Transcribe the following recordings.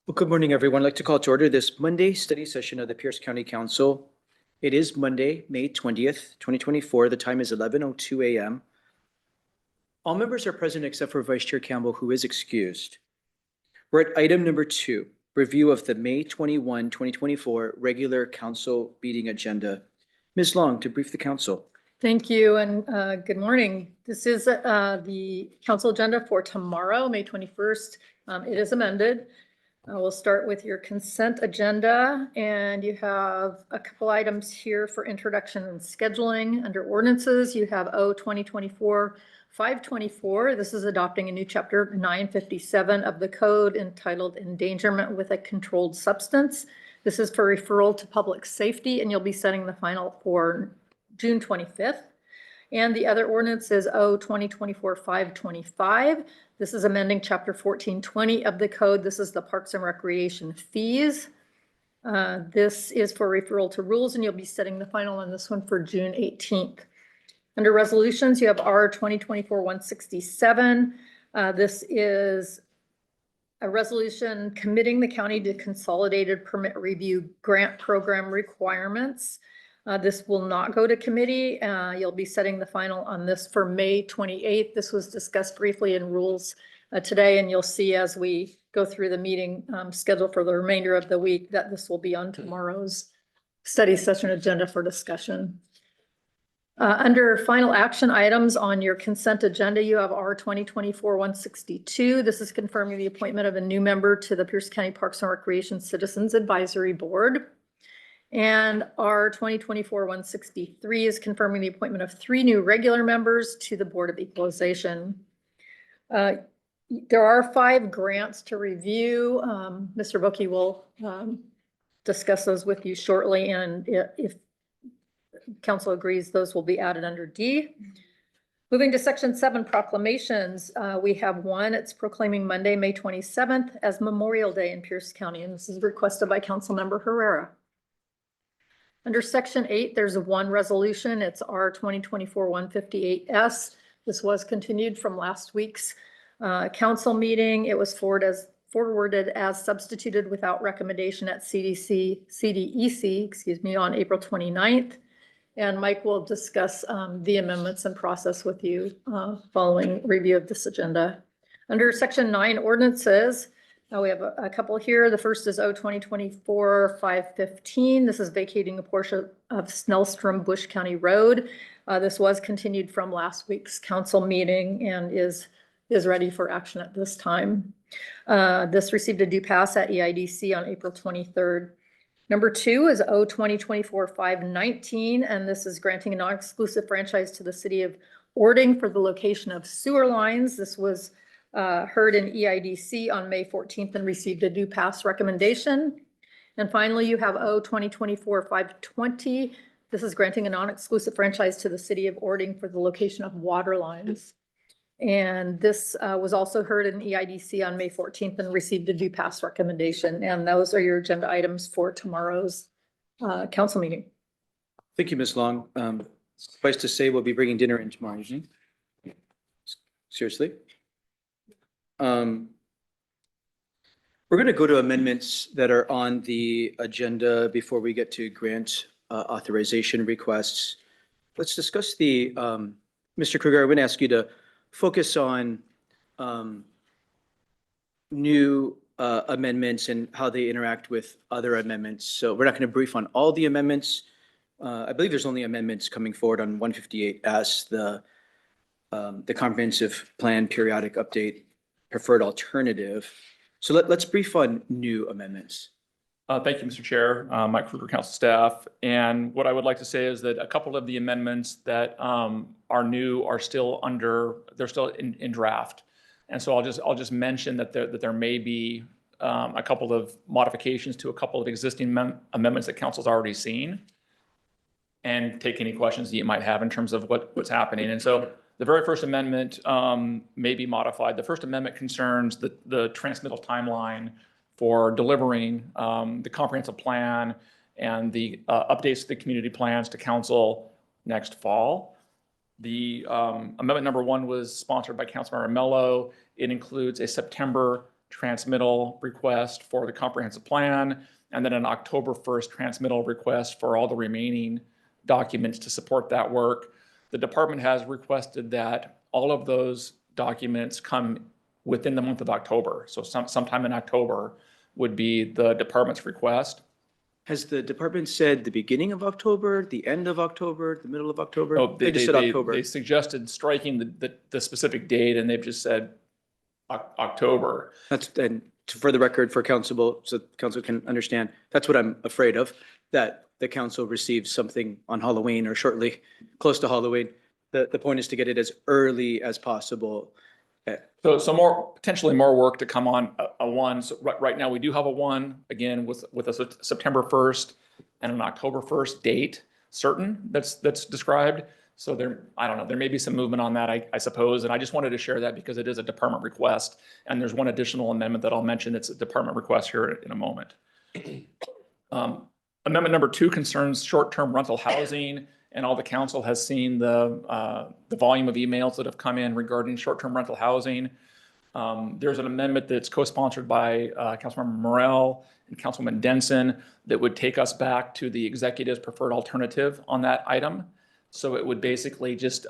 Well, good morning, everyone. I'd like to call to order this Monday study session of the Pierce County Council. It is Monday, May 20th, 2024. The time is 11:02 a.m. All members are present except for Vice Chair Campbell, who is excused. We're at item number 2, review of the May 21, 2024 regular council meeting agenda. Ms. Long, to brief the council. Thank you and good morning. This is the council agenda for tomorrow, May 21st. It is amended. We'll start with your consent agenda, and you have a couple items here for introduction and scheduling. Under ordinances, you have O 2024-524. This is adopting a new chapter 957 of the code entitled Endangerment with a Controlled Substance. This is for referral to public safety, and you'll be setting the final for June 25th. And the other ordinance is O 2024-525. This is amending chapter 1420 of the code. This is the Parks and Recreation fees. This is for referral to rules, and you'll be setting the final on this one for June 18th. Under resolutions, you have R 2024-167. This is a resolution committing the county to consolidated permit review grant program requirements. This will not go to committee. You'll be setting the final on this for May 28th. This was discussed briefly in rules today, and you'll see as we go through the meeting schedule for the remainder of the week that this will be on tomorrow's study session agenda for discussion. Under final action items on your consent agenda, you have R 2024-162. This is confirming the appointment of a new member to the Pierce County Parks and Recreation Citizens Advisory Board. And R 2024-163 is confirming the appointment of 3 new regular members to the Board of Equalization. There are 5 grants to review. Mr. Bookey will discuss those with you shortly, and if council agrees, those will be added under D. Moving to section 7, proclamations, we have one. It's proclaiming Monday, May 27th as Memorial Day in Pierce County, and this is requested by Councilmember Herrera. Under section 8, there's one resolution. It's R 2024-158S. This was continued from last week's council meeting. It was forwarded as substituted without recommendation at CDEC, on April 29th. And Mike will discuss the amendments and process with you following review of this agenda. Under section 9, ordinances, we have a couple here. The first is O 2024-515. This is vacating a portion of Snellstrom Bush County Road. This was continued from last week's council meeting and is ready for action at this time. This received a due pass at EIDC on April 23rd. Number 2 is O 2024-519, and this is granting a non-exclusive franchise to the city of Ording for the location of sewer lines. This was heard in EIDC on May 14th and received a due pass recommendation. And finally, you have O 2024-520. This is granting a non-exclusive franchise to the city of Ording for the location of water lines. And this was also heard in EIDC on May 14th and received a due pass recommendation. And those are your agenda items for tomorrow's council meeting. Thank you, Ms. Long. Suffice to say, we'll be bringing dinner in tomorrow evening. Seriously. We're going to go to amendments that are on the agenda before we get to grant authorization requests. Let's discuss the, Mr. Kruger, I'm going to ask you to focus on new amendments and how they interact with other amendments. So we're not going to brief on all the amendments. I believe there's only amendments coming forward on 158S, the comprehensive plan periodic update preferred alternative. So let's brief on new amendments. Thank you, Mr. Chair, Mike Kruger, council staff. And what I would like to say is that a couple of the amendments that are new are still they're still in draft. And so I'll just mention that there may be a couple of modifications to a couple of existing amendments that council's already seen, and take any questions that you might have in terms of what's happening. And so the very first amendment may be modified. The First Amendment concerns the transmittal timeline for delivering the comprehensive plan and the updates to the community plans to council next fall. The amendment number 1 was sponsored by Councilmember Mello. It includes a September transmittal request for the comprehensive plan, and then an October 1st transmittal request for all the remaining documents to support that work. The department has requested that all of those documents come within the month of October. So sometime in October would be the department's request. Has the department said the beginning of October, the end of October, the middle of October? Oh, They just said October. They suggested striking the specific date, and they've just said October. That's, and for the record, for council, so council can understand, that's what I'm afraid of, that the council receives something on Halloween or shortly, close to Halloween. The point is to get it as early as possible. So more, potentially more work to come on a one. So right now we do have a one, again, with a September 1st and an October 1st date certain that's described. So there, I don't know, there may be some movement on that, I suppose. And I just wanted to share that because it is a department request. And there's one additional amendment that I'll mention. It's a department request here in a moment. Amendment number 2 concerns short-term rental housing. And all the council has seen the volume of emails that have come in regarding short-term rental housing. There's an amendment that's co-sponsored by Councilmember Morell and Councilman Denson that would take us back to the executive's preferred alternative on that item. So it would basically just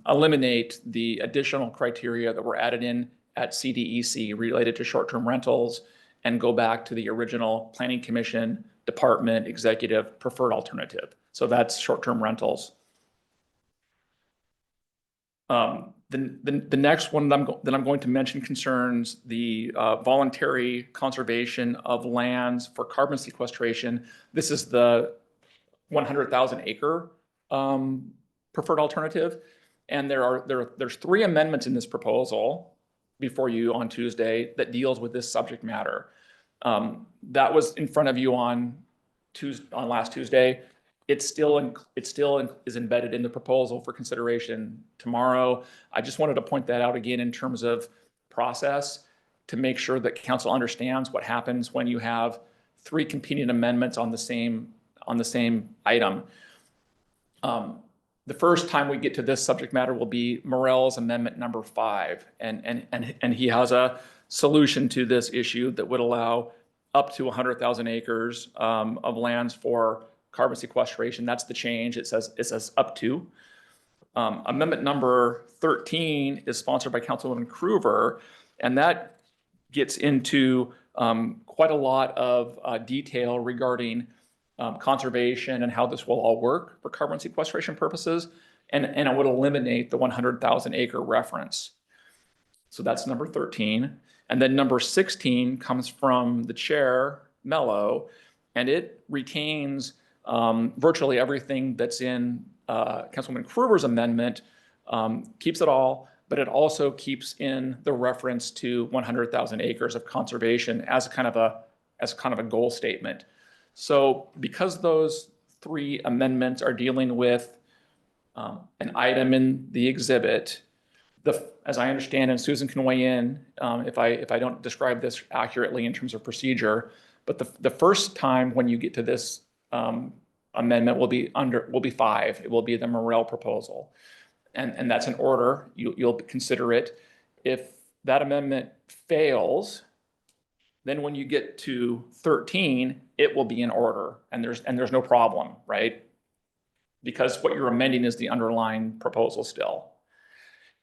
eliminate the additional criteria that were added in at CDEC related to short-term rentals and go back to the original Planning Commission department executive preferred alternative. So that's short-term rentals. The next one that I'm going to mention concerns the voluntary conservation of lands for carbon sequestration. This is the 100,000 acre preferred alternative. And there's 3 amendments in this proposal before you on Tuesday that deals with this subject matter. That was in front of you on last Tuesday. It still is embedded in the proposal for consideration tomorrow. I just wanted to point that out again in terms of process to make sure that council understands what happens when you have 3 competing amendments on the same item. The first time we get to this subject matter will be Morell's amendment number 5, and he has a solution to this issue that would allow up to 100,000 acres of lands for carbon sequestration. That's the change. It says up to. Amendment number 13 is sponsored by Councilwoman Krueger, and that gets into quite a lot of detail regarding conservation and how this will all work for carbon sequestration purposes, and it would eliminate the 100,000 acre reference. So that's number 13. And then number 16 comes from the chair, Mello, and it retains virtually everything that's in Councilwoman Krueger's amendment, keeps it all, but it also keeps in the reference to 100,000 acres of conservation as kind of a goal statement. So because those 3 amendments are dealing with an item in the exhibit, as I understand, and Susan can weigh in if I don't describe this accurately in terms of procedure, but the first time when you get to this amendment will be 5. It will be the Morell proposal, and that's an order. You'll consider it. If that amendment fails, then when you get to 13, it will be in order, and there's no problem, right? Because what you're amending is the underlying proposal still.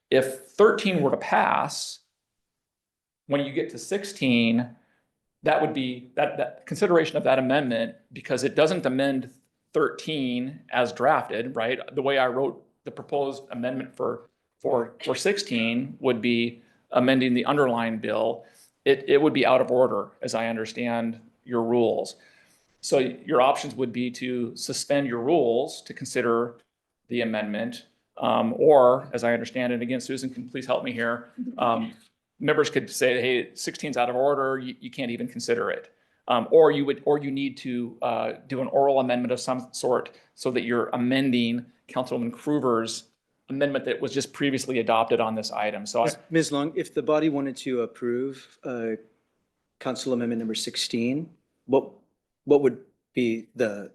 If 13 were to pass, when you get to 16, that would be that consideration of that amendment, because it doesn't amend 13 as drafted, right? The way I wrote the proposed amendment for 16 would be amending the underlying bill. It would be out of order, as I understand your rules. So your options would be to suspend your rules to consider the amendment, or, as I understand it, again, Susan can please help me here, members could say, hey, 16 is out of order, you can't even consider it. Or you need to do an oral amendment of some sort so that you're amending Councilwoman Krueger's amendment that was just previously adopted on this item. So Ms. Long, if the body wanted to approve Council Amendment number 16, what would be the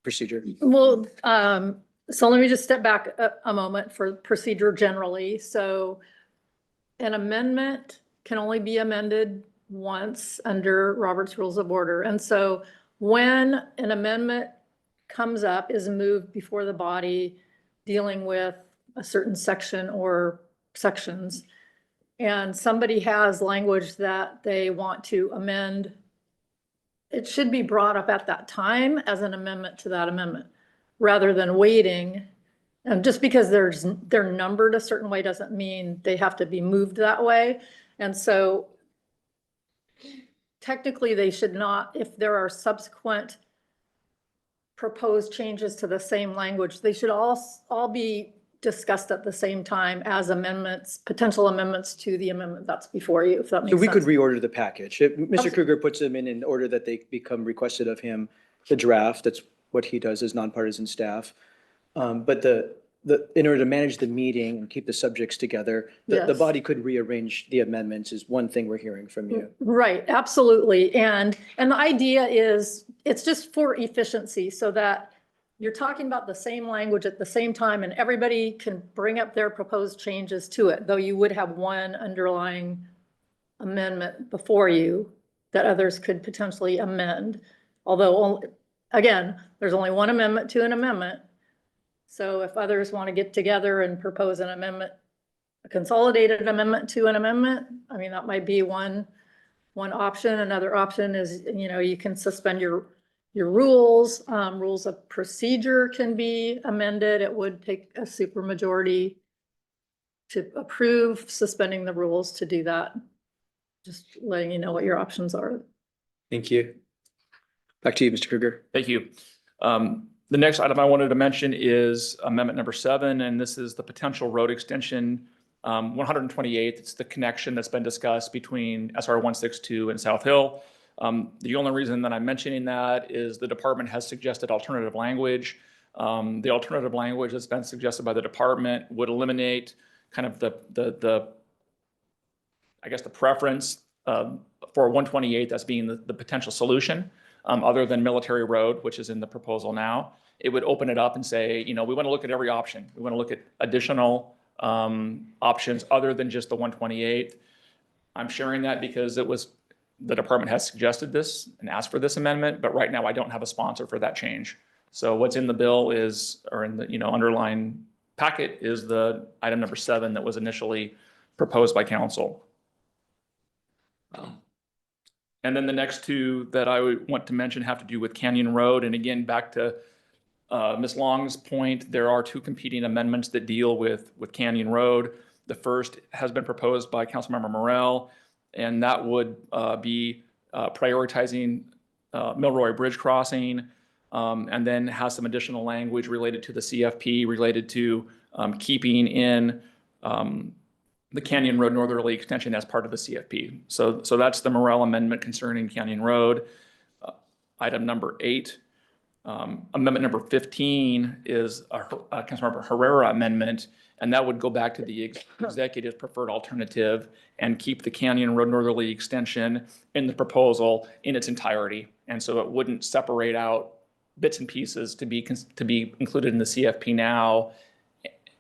procedure? Well, so let me just step back a moment for procedure generally. So an amendment can only be amended once under Robert's Rules of Order. And so when an amendment comes up, is moved before the body dealing with a certain section or sections, and somebody has language that they want to amend, it should be brought up at that time as an amendment to that amendment, rather than waiting. And just because they're numbered a certain way doesn't mean they have to be moved that way. And so technically they should not, if there are subsequent proposed changes to the same language, they should all be discussed at the same time as amendments, potential amendments to the amendment that's before you, if that makes So sense. we could reorder the package. Mr. Absolutely. Krueger puts them in order that they become requested of him, the draft. That's what he does as nonpartisan staff. But in order to manage the meeting and keep the subjects together, the Yes. body could rearrange the amendments is one thing we're hearing from you. Right, absolutely. And the idea is, it's just for efficiency, so that you're talking about the same language at the same time and everybody can bring up their proposed changes to it, though you would have one underlying amendment before you that others could potentially amend. Although, again, there's only one amendment to an amendment. So if others want to get together and propose an amendment, a consolidated amendment to an amendment, I mean, that might be one option. Another option is, you can suspend your rules. Rules of procedure can be amended. It would take a supermajority to approve suspending the rules to do that. Just letting you know what your options are. Thank you. Back to you, Mr. Krueger. Thank you. The next item I wanted to mention is amendment number 7, and this is the potential road extension 128th. It's the connection that's been discussed between SR 162 and South Hill. The only reason that I'm mentioning that is the department has suggested alternative language. The alternative language that's been suggested by the department would eliminate kind of the preference for 128 as being the potential solution, other than military road, which is in the proposal now. It would open it up and say, we want to look at every option. We want to look at additional options other than just the 128th. I'm sharing that because the department has suggested this and asked for this amendment, but right now I don't have a sponsor for that change. So what's in the bill or in the underlying packet is the item number 7 that was initially proposed by council. And then the next two that I would want to mention have to do with Canyon Road. And again, back to Ms. Long's point, there are 2 competing amendments that deal with Canyon Road. The first has been proposed by Councilmember Morrell, and that would be prioritizing Milroy Bridge crossing, and then has some additional language related to the CFP, related to keeping in the Canyon Road Northerly extension as part of the CFP. So that's the Morrell amendment concerning Canyon Road. Item number 8. Amendment number 15 is a Councilmember Herrera amendment, and that would go back to the executive's preferred alternative and keep the Canyon Road Northerly extension in the proposal in its entirety. And so it wouldn't separate out bits and pieces to be included in the CFP now,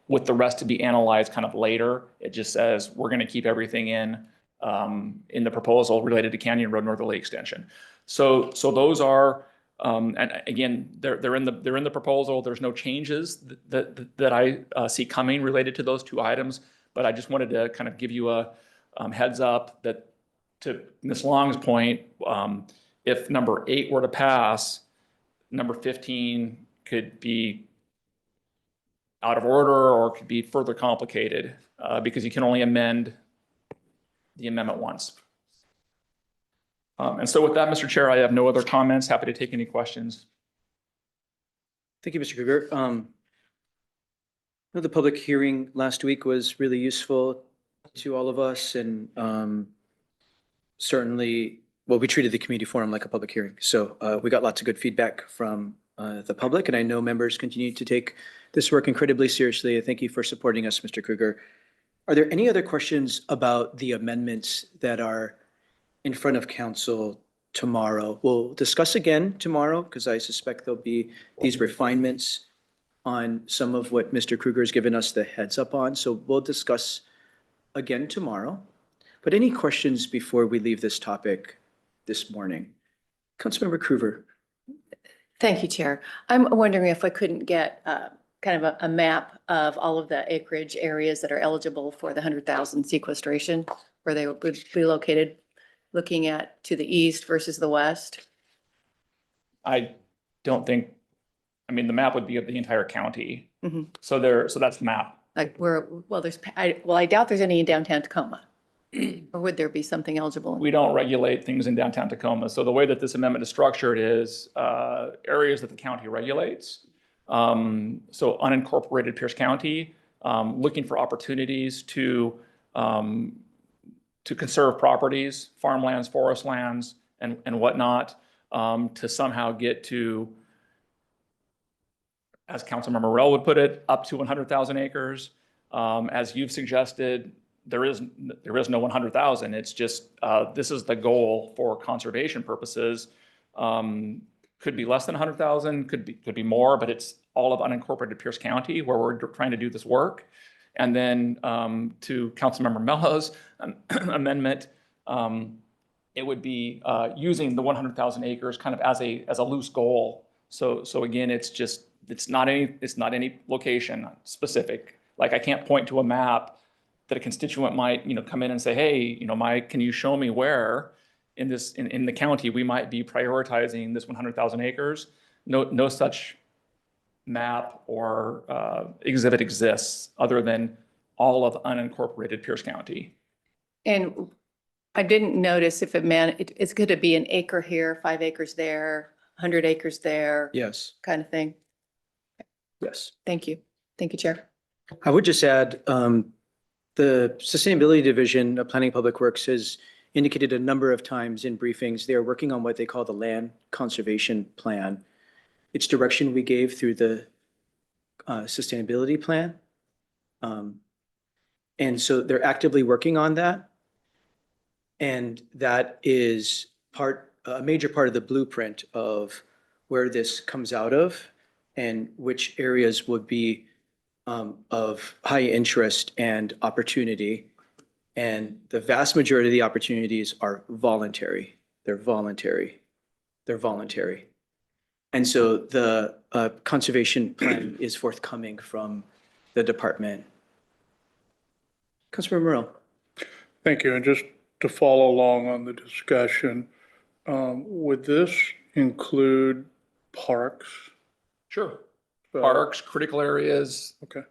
with the rest to be analyzed kind of later. It just says we're going to keep everything in the proposal related to Canyon Road Northerly extension. So those are. And again, they're in the proposal. There's no changes that I see coming related to those 2 items, but I just wanted to kind of give you a heads up that, to Ms. Long's point, if number 8 were to pass, number 15 could be out of order or could be further complicated because you can only amend the amendment once. And so with that, Mr. Chair, I have no other comments. Happy to take any questions. Thank you, Mr. Krueger. The public hearing last week was really useful to all of us, and certainly, we treated the community forum like a public hearing. So we got lots of good feedback from the public, and I know members continue to take this work incredibly seriously. Thank you for supporting us, Mr. Krueger. Are there any other questions about the amendments that are in front of council tomorrow? We'll discuss again tomorrow because I suspect there'll be these refinements on some of what Mr. Krueger has given us the heads up on. So we'll discuss again tomorrow. But any questions before we leave this topic this morning? Councilmember Cruver. Thank you, Chair. I'm wondering if I couldn't get kind of a map of all of the acreage areas that are eligible for the 100,000 sequestration, where they would be located, looking at to the east versus the west. I don't think, I mean, the map would be of the entire county. Mhm. So that's the map. Like where, well, I doubt there's any in downtown Tacoma. Or would there be something eligible? We don't regulate things in downtown Tacoma. So the way that this amendment is structured is areas that the county regulates. So unincorporated Pierce County, looking for opportunities to conserve properties, farmlands, forest lands, and whatnot, to somehow get to, as Councilmember Morell would put it, up to 100,000 acres. As you've suggested, there is no 100,000. It's just, this is the goal for conservation purposes. Could be less than 100,000, could be more, but it's all of unincorporated Pierce County where we're trying to do this work. And then to Councilmember Mello's amendment, it would be using the 100,000 acres kind of as a loose goal. So again, it's not any location specific. Like I can't point to a map that a constituent might, come in and say, hey, Mike, can you show me where in the county we might be prioritizing this 100,000 acres? No such map or exhibit exists other than all of unincorporated Pierce County. And I didn't notice if it's going to be an acre here, 5 acres there, 100 acres there. Yes. Kind of thing. Yes. Thank you. Thank you, Chair. I would just add, the Sustainability Division of Planning and Public Works has indicated a number of times in briefings, they are working on what they call the Land Conservation Plan. It's direction we gave through the Sustainability Plan. And so they're actively working on that. And that is a major part of the blueprint of where this comes out of and which areas would be of high interest and opportunity. And the vast majority of the opportunities are voluntary. They're voluntary. They're voluntary. And so the conservation plan is forthcoming from the department. Councilmember Morell. Thank you. And just to follow along on the discussion, would this include parks? Sure. So- Parks, critical areas. Okay.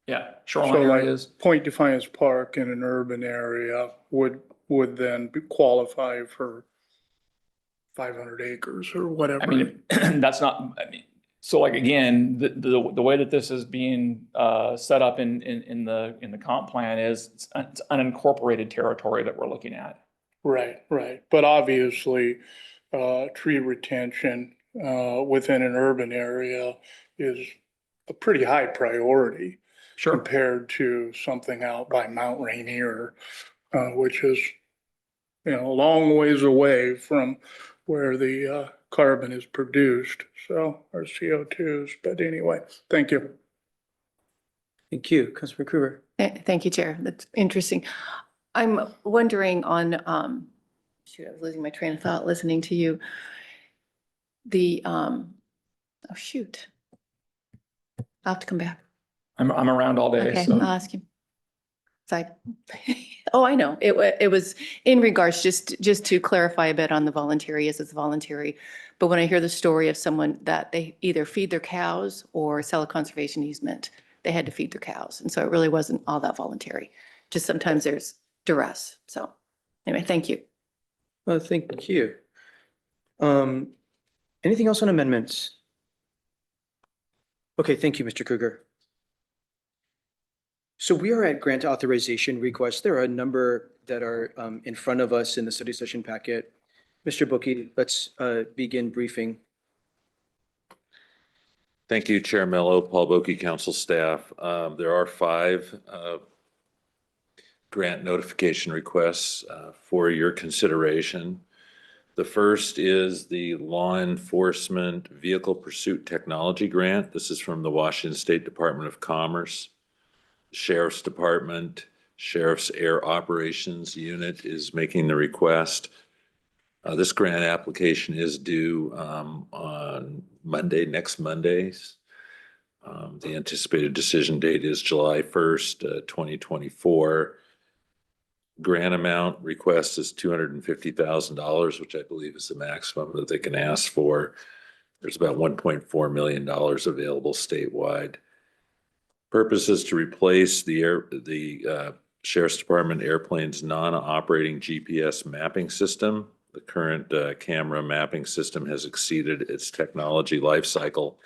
Yeah, So shoreline like areas. Point Defiance Park in an urban area would then qualify for 500 acres or whatever. I mean, that's not, so like, again, the way that this is being set up in the comp plan is it's unincorporated territory that we're looking at. Right. But obviously, tree retention within an urban area is a pretty high priority compared to something out by Mount Rainier, which is, a long ways away from where the carbon is produced. So, or CO2s, but anyway, thank you. Thank you. Councilmember Krueger. Thank you, Chair. That's interesting. I'm wondering on, shoot, I was losing my train of thought listening to you. Oh, shoot. I'll have to come back. I'm around all day, Okay, so. I'll ask you. Oh, I know. It was in regards, just to clarify a bit on the voluntary, yes, it's voluntary. But when I hear the story of someone that they either feed their cows or sell a conservation easement, they had to feed their cows. And so it really wasn't all that voluntary. Just sometimes there's duress. So anyway, thank you. Well, thank you. Anything else on amendments? Okay, thank you, Mr. Krueger. So we are at grant authorization requests. There are a number that are in front of us in the study session packet. Mr. Boki, let's begin briefing. Thank you, Chair Mello, Paul Boki, council staff. There are 5 grant notification requests for your consideration. The first is the Law Enforcement Vehicle Pursuit Technology Grant. This is from the Washington State Department of Commerce, Sheriff's Department, Sheriff's Air Operations Unit is making the request. This grant application is due on Monday, next Mondays. The anticipated decision date is July 1st, 2024. Grant amount request is $250,000, which I believe is the maximum that they can ask for. There's about $1.4 million available statewide. Purpose is to replace the Sheriff's Department airplane's non-operating GPS mapping system. The current camera mapping system has exceeded its technology life cycle,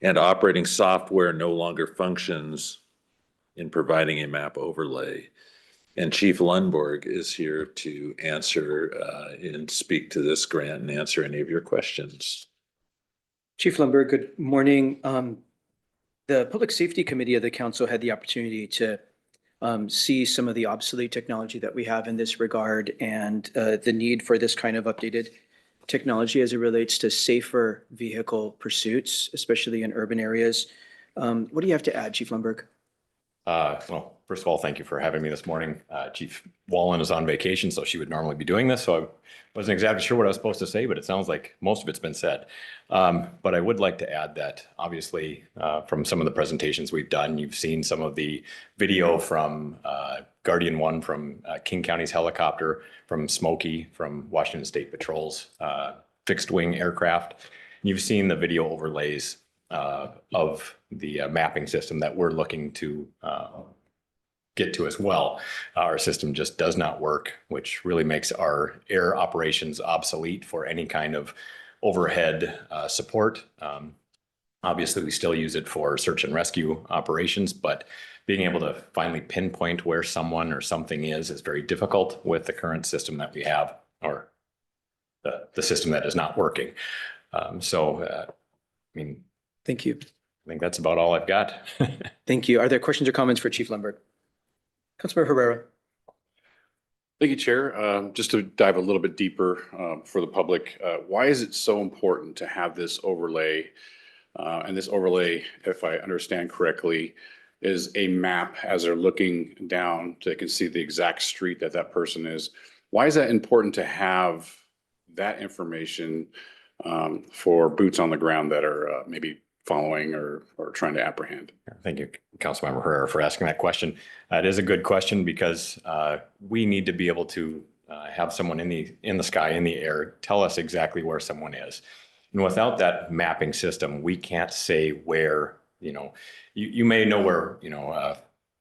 and operating software no longer functions in providing a map overlay. And Chief Lundborg is here to answer and speak to this grant and answer any of your questions. Chief Lundberg, good morning. The Public Safety Committee of the Council had the opportunity to see some of the obsolete technology that we have in this regard and the need for this kind of updated technology as it relates to safer vehicle pursuits, especially in urban areas. What do you have to add, Chief Lundberg? Well, first of all, thank you for having me this morning. Chief Wallen is on vacation, so she would normally be doing this. So I wasn't exactly sure what I was supposed to say, but it sounds like most of it's been said. But I would like to add that obviously from some of the presentations we've done, you've seen some of the video from Guardian One, from King County's helicopter, from Smokey, from Washington State Patrol's fixed wing aircraft. You've seen the video overlays of the mapping system that we're looking to get to as well. Our system just does not work, which really makes our air operations obsolete for any kind of overhead support. Obviously, we still use it for search and rescue operations, but being able to finally pinpoint where someone or something is very difficult with the current system that we have, or the system that is not working. I mean, Thank you. I think that's about all I've got. Thank you. Are there questions or comments for Chief Lundberg? Councilmember Herrera. Thank you, Chair. Just to dive a little bit deeper for the public, why is it so important to have this overlay? And this overlay, if I understand correctly, is a map as they're looking down, so they can see the exact street that that person is. Why is that important to have that information for boots on the ground that are maybe following or trying to apprehend? Thank you, Councilmember Herrera, for asking that question. It is a good question because we need to be able to have someone in the sky, in the air, tell us exactly where someone is. And without that mapping system, we can't say where, you may know where,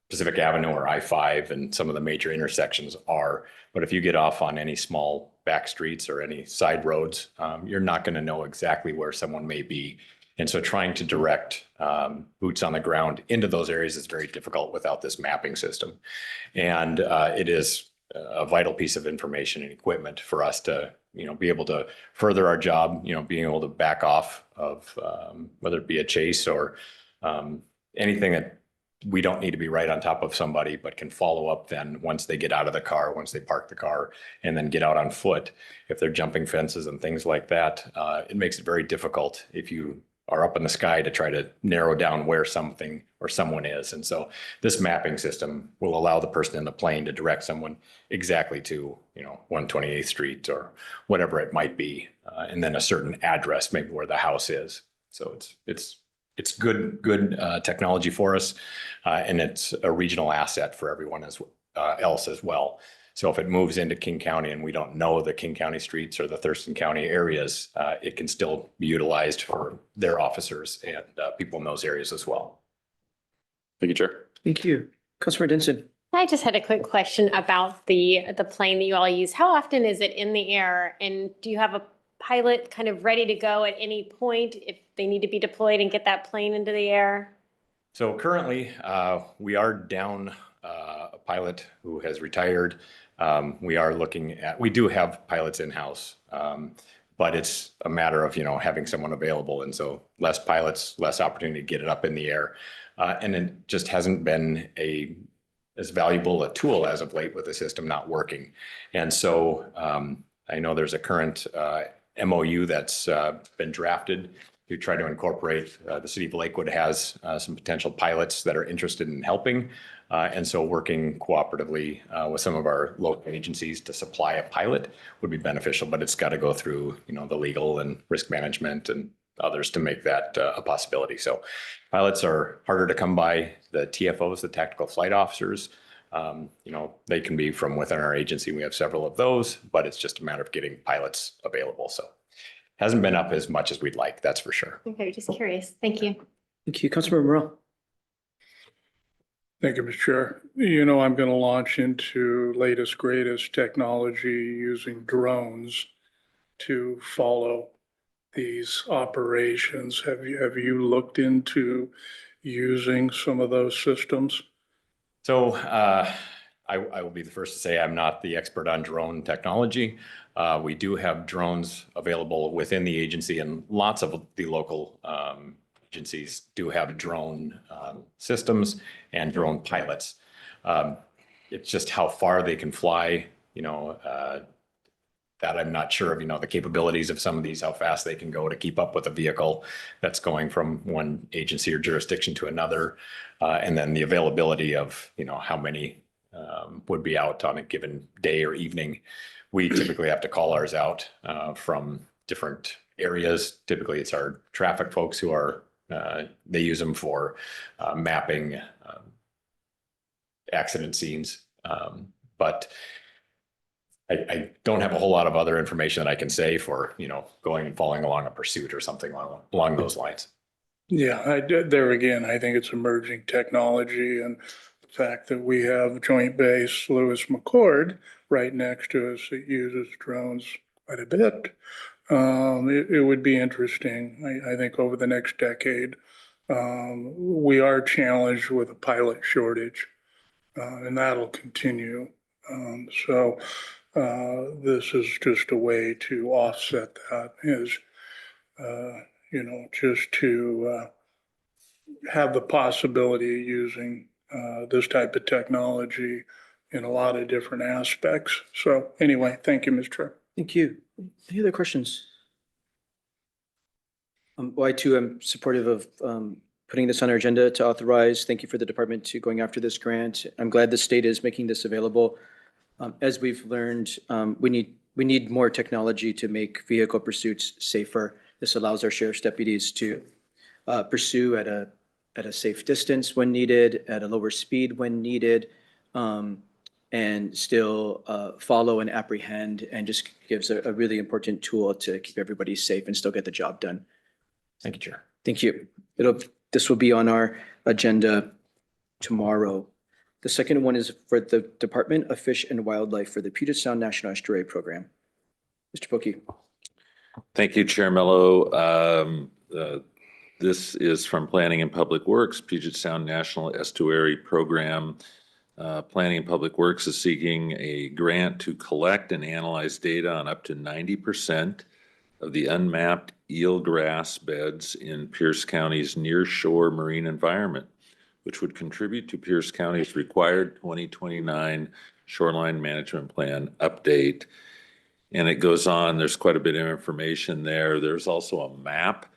Pacific Avenue or I-5 and some of the major intersections are, but if you get off on any small back streets or any side roads, you're not going to know exactly where someone may be. And so trying to direct boots on the ground into those areas is very difficult without this mapping system. And it is a vital piece of information and equipment for us to, be able to further our job, being able to back off of whether it be a chase or anything that we don't need to be right on top of somebody, but can follow up then once they get out of the car, once they park the car, and then get out on foot. If they're jumping fences and things like that, it makes it very difficult if you are up in the sky to try to narrow down where something or someone is. And so this mapping system will allow the person in the plane to direct someone exactly to, 128th Street or whatever it might be, and then a certain address, maybe where the house is. So it's good technology for us, and it's a regional asset for everyone else as well. So if it moves into King County and we don't know the King County streets or the Thurston County areas, it can still be utilized for their officers and people in those areas as well. Thank you, Chair. Thank you. Councilmember Denson. I just had a quick question about the plane that you all use. How often is it in the air? And do you have a pilot kind of ready to go at any point if they need to be deployed and get that plane into the air? So currently, we are down a pilot who has retired. We do have pilots in-house, but it's a matter of, having someone available. And so less pilots, less opportunity to get it up in the air. And it just hasn't been as valuable a tool as of late with the system not working. And so I know there's a current MOU that's been drafted to try to incorporate. The city of Lakewood has some potential pilots that are interested in helping And so working cooperatively with some of our local agencies to supply a pilot would be beneficial, but it's got to go through, the legal and risk management and others to make that a possibility. So pilots are harder to come by. The TFOs, the tactical flight officers, they can be from within our agency. We have several of those, but it's just a matter of getting pilots available. So hasn't been up as much as we'd like, that's for sure. Okay, just curious. Thank you. Thank you. Councilmember Morel. Thank you, Mr. Chair. I'm going to launch into latest, greatest technology using drones to follow these operations. Have you looked into using some of those systems? So I will be the first to say I'm not the expert on drone technology. We do have drones available within the agency, and lots of the local agencies do have drone systems and drone pilots. It's just how far they can fly, that I'm not sure of, the capabilities of some of these, how fast they can go to keep up with a vehicle that's going from one agency or jurisdiction to another. And then the availability of, how many would be out on a given day or evening. We typically have to call ours out from different areas. Typically it's our traffic folks who are, they use them for mapping accident scenes. But I don't have a whole lot of other information that I can say for, going and following along a pursuit or something along those lines. Yeah, there again, I think it's emerging technology, and the fact that we have Joint Base Lewis McChord right next to us that uses drones quite a bit. It would be interesting. I think over the next decade, we are challenged with a pilot shortage, and that'll continue. So this is just a way to offset that, is just to have the possibility of using this type of technology in a lot of different aspects. So anyway, thank you, Mr. Chair. Thank you. Any other questions? I too am supportive of putting this on our agenda to authorize. Thank you for the department to going after this grant. I'm glad the state is making this available. As we've learned, we need more technology to make vehicle pursuits safer. This allows our sheriff's deputies to pursue at a safe distance when needed, at a lower speed when needed, and still follow and apprehend, and just gives a really important tool to keep everybody safe and still get the job done. Thank you, Chair. Thank you. This will be on our agenda tomorrow. The second one is for the Department of Fish and Wildlife for the Puget Sound National Estuary Program. Mr. Pokey. Thank you, Chair Mello. This is from Planning and Public Works, Puget Sound National Estuary Program. Planning and Public Works is seeking a grant to collect and analyze data on up to 90% of the unmapped eelgrass beds in Pierce County's nearshore marine environment, which would contribute to Pierce County's required 2029 shoreline management plan update. And it goes on, there's quite a bit of information there. There's also a map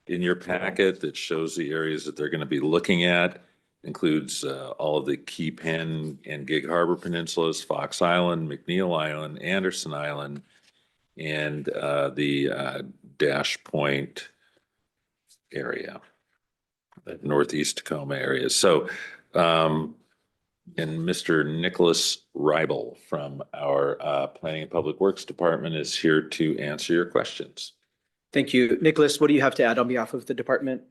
in your packet that shows the areas that they're going to be looking at. Includes all of the Key Penn and Gig Harbor peninsulas, Fox Island, McNeil Island, Anderson Island, and the Dash Point area, the Northeast Tacoma area. So, and Mr. Nicholas Reibel from our Planning and Public Works Department is here to answer your questions. Thank you. Nicholas, what do you have to add on behalf of the department?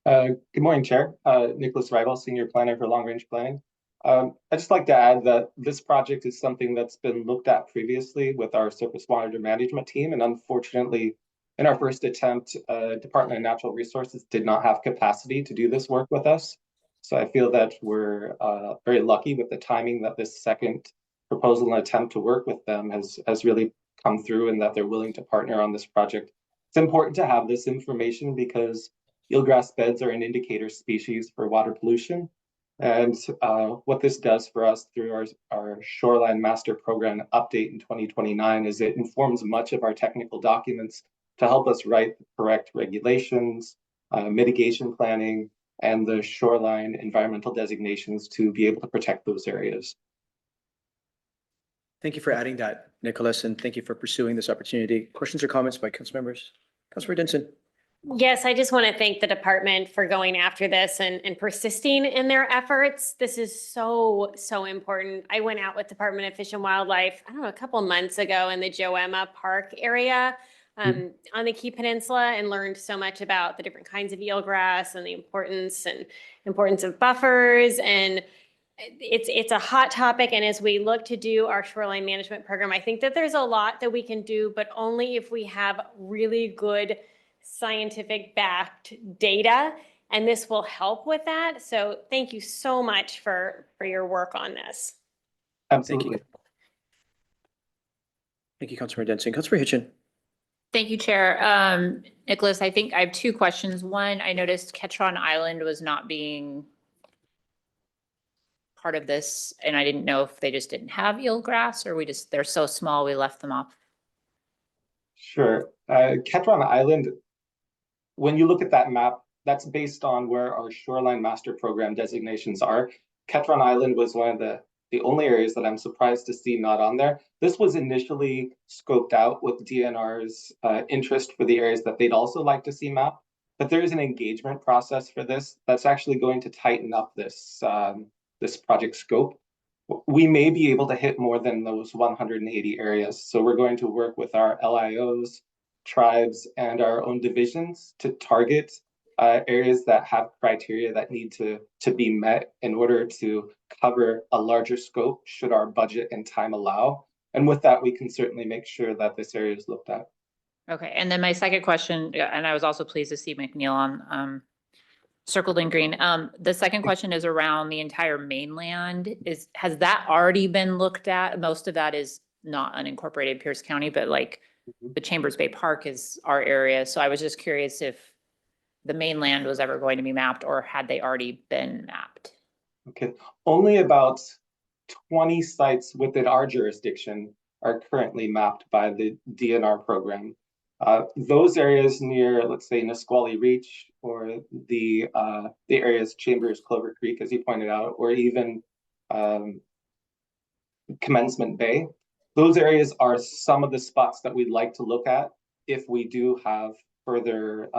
Good morning, Chair. Nicholas Reibel, Senior Planner for Long Range Planning. I'd just like to add that this project is something that's been looked at previously with our surface water management team. And unfortunately, in our first attempt, Department of Natural Resources did not have capacity to do this work with us. So I feel that we're very lucky with the timing that this second proposal and attempt to work with them has really come through, and that they're willing to partner on this project. It's important to have this information because eelgrass beds are an indicator species for water pollution. And what this does for us through our Shoreline Master Program update in 2029 is it informs much of our technical documents to help us write the correct regulations, mitigation planning, and the shoreline environmental designations to be able to protect those areas. Thank you for adding that, Nicholas, and thank you for pursuing this opportunity. Questions or comments by council members? Councilor Denson. Yes, I just want to thank the department for going after this and persisting in their efforts. This is so, so important. I went out with Department of Fish and Wildlife, I don't know, a couple months ago in the Joemma Park area on the Key Peninsula and learned so much about the different kinds of eelgrass and the importance of buffers. And it's a hot topic. And as we look to do our shoreline management program, I think that there's a lot that we can do, but only if we have really good scientific backed data, and this will help with that. So thank you so much for your work on this. Absolutely. Thank you, Councilor Denson. Councilor Hitchin. Thank you, Chair. Nicholas, I think I have two questions. One, I noticed Ketron Island was not being part of this, and I didn't know if they just didn't have eelgrass or they're so small, we left them off. Sure. Ketron Island, when you look at that map, that's based on where our shoreline master program designations are. Ketron Island was one of the only areas that I'm surprised to see not on there. This was initially scoped out with DNR's interest for the areas that they'd also like to see mapped, but there is an engagement process for this that's actually going to tighten up this, this project scope. We may be able to hit more than those 180 areas. So we're going to work with our LIOs, tribes, and our own divisions to target areas that have criteria that need to be met in order to cover a larger scope should our budget and time allow. And with that, we can certainly make sure that this area is looked at. Okay, and then my second question, and I was also pleased to see McNeil on circled in green. The second question is around the entire mainland. Has that already been looked at? Most of that is not unincorporated Pierce County, but like the Chambers Bay Park is our area. So I was just curious if the mainland was ever going to be mapped, or had they already been mapped? Okay, only about 20 sites within our jurisdiction are currently mapped by the DNR program. Those areas near, let's say, Nisqually Reach, or the areas Chambers, Clover Creek, as you pointed out, or even Commencement Bay, those areas are some of the spots that we'd like to look at if we do have further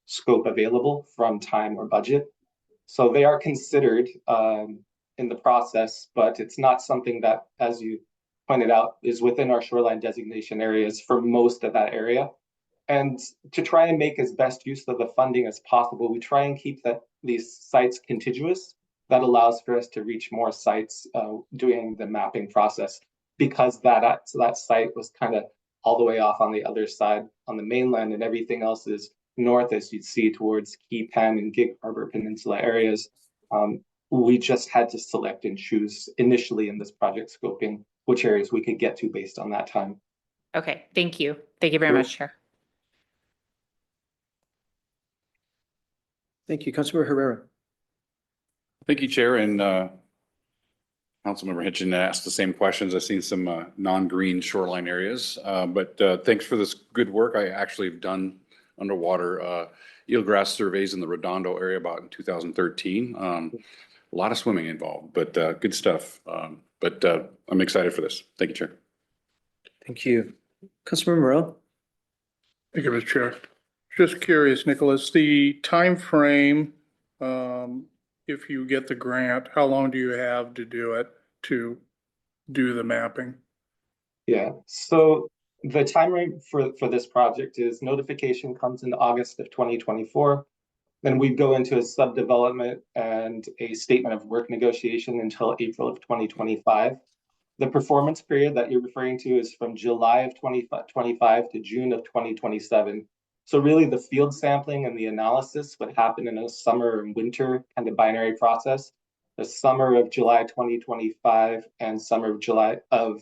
scope available from time or budget. So they are considered in the process, but it's not something that, as you pointed out, is within our shoreline designation areas for most of that area. And to try and make as best use of the funding as possible, we try and keep these sites contiguous. That allows for us to reach more sites doing the mapping process, because that site was kind of all the way off on the other side on the mainland, and everything else is north, as you'd see, towards Key Pen and Gig Harbor Peninsula areas. We just had to select and choose initially in this project scoping which areas we could get to based on that time. Okay, thank you. Thank you very much, Chair. Thank you, Councilor Herrera. Thank you, Chair, and Councilmember Hitchin asked the same questions. I've seen some non-green shoreline areas, but thanks for this good work. I actually have done underwater eelgrass surveys in the Redondo area about in 2013. A lot of swimming involved, but good stuff. But I'm excited for this. Thank you, Chair. Thank you. Councilor Morell. Thank you, Mr. Chair. Just curious, Nicholas, the time frame, if you get the grant, how long do you have to do the mapping? Yeah, so the timeline for this project is notification comes in August of 2024. Then we go into a subdevelopment and a statement of work negotiation until April of 2025. The performance period that you're referring to is from July of 2025 to June of 2027. So really the field sampling and the analysis would happen in a summer and winter kind of binary process. The summer of July 2025 and summer of July of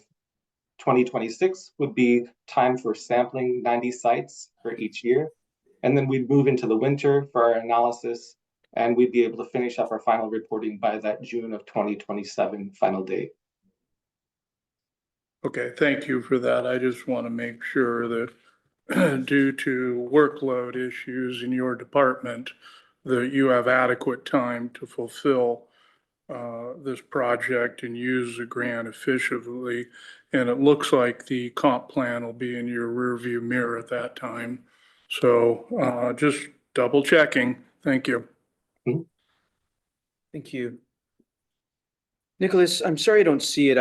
2026 would be time for sampling 90 sites for each year. And then we'd move into the winter for our analysis, and we'd be able to finish up our final reporting by that June of 2027 final date. Okay, thank you for that. I just want to make sure that due to workload issues in your department, that you have adequate time to fulfill this project and use the grant efficiently. And it looks like the comp plan will be in your rearview mirror at that time. So just double checking. Thank you. Thank you. Nicholas, I'm sorry I don't see it.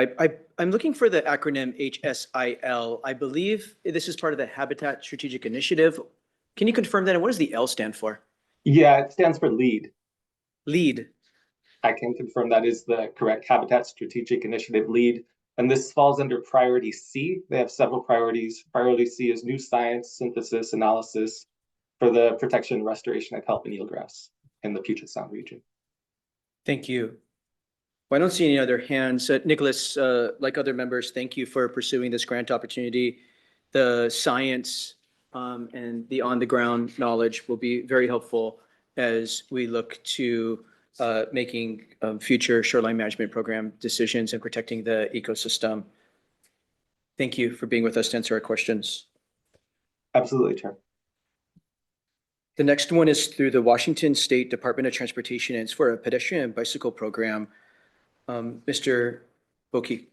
I'm looking for the acronym HSIL. I believe this is part of the Habitat Strategic Initiative. Can you confirm that? And what does the L stand for? Yeah, it stands for LEAD. LEAD. I can confirm that is the correct Habitat Strategic Initiative LEAD. And this falls under priority C. They have several priorities. Priority C is new science, synthesis, analysis for the protection and restoration of kelp and eelgrass in the Puget Sound region. Thank you. Well, I don't see any other hands. Nicholas, like other members, thank you for pursuing this grant opportunity. The science and the on-the-ground knowledge will be very helpful as we look to making future shoreline management program decisions and protecting the ecosystem. Thank you for being with us to answer our questions. Absolutely, Chair. The next one is through the Washington State Department of Transportation, and it's for a pedestrian and bicycle program. Mr. Boki.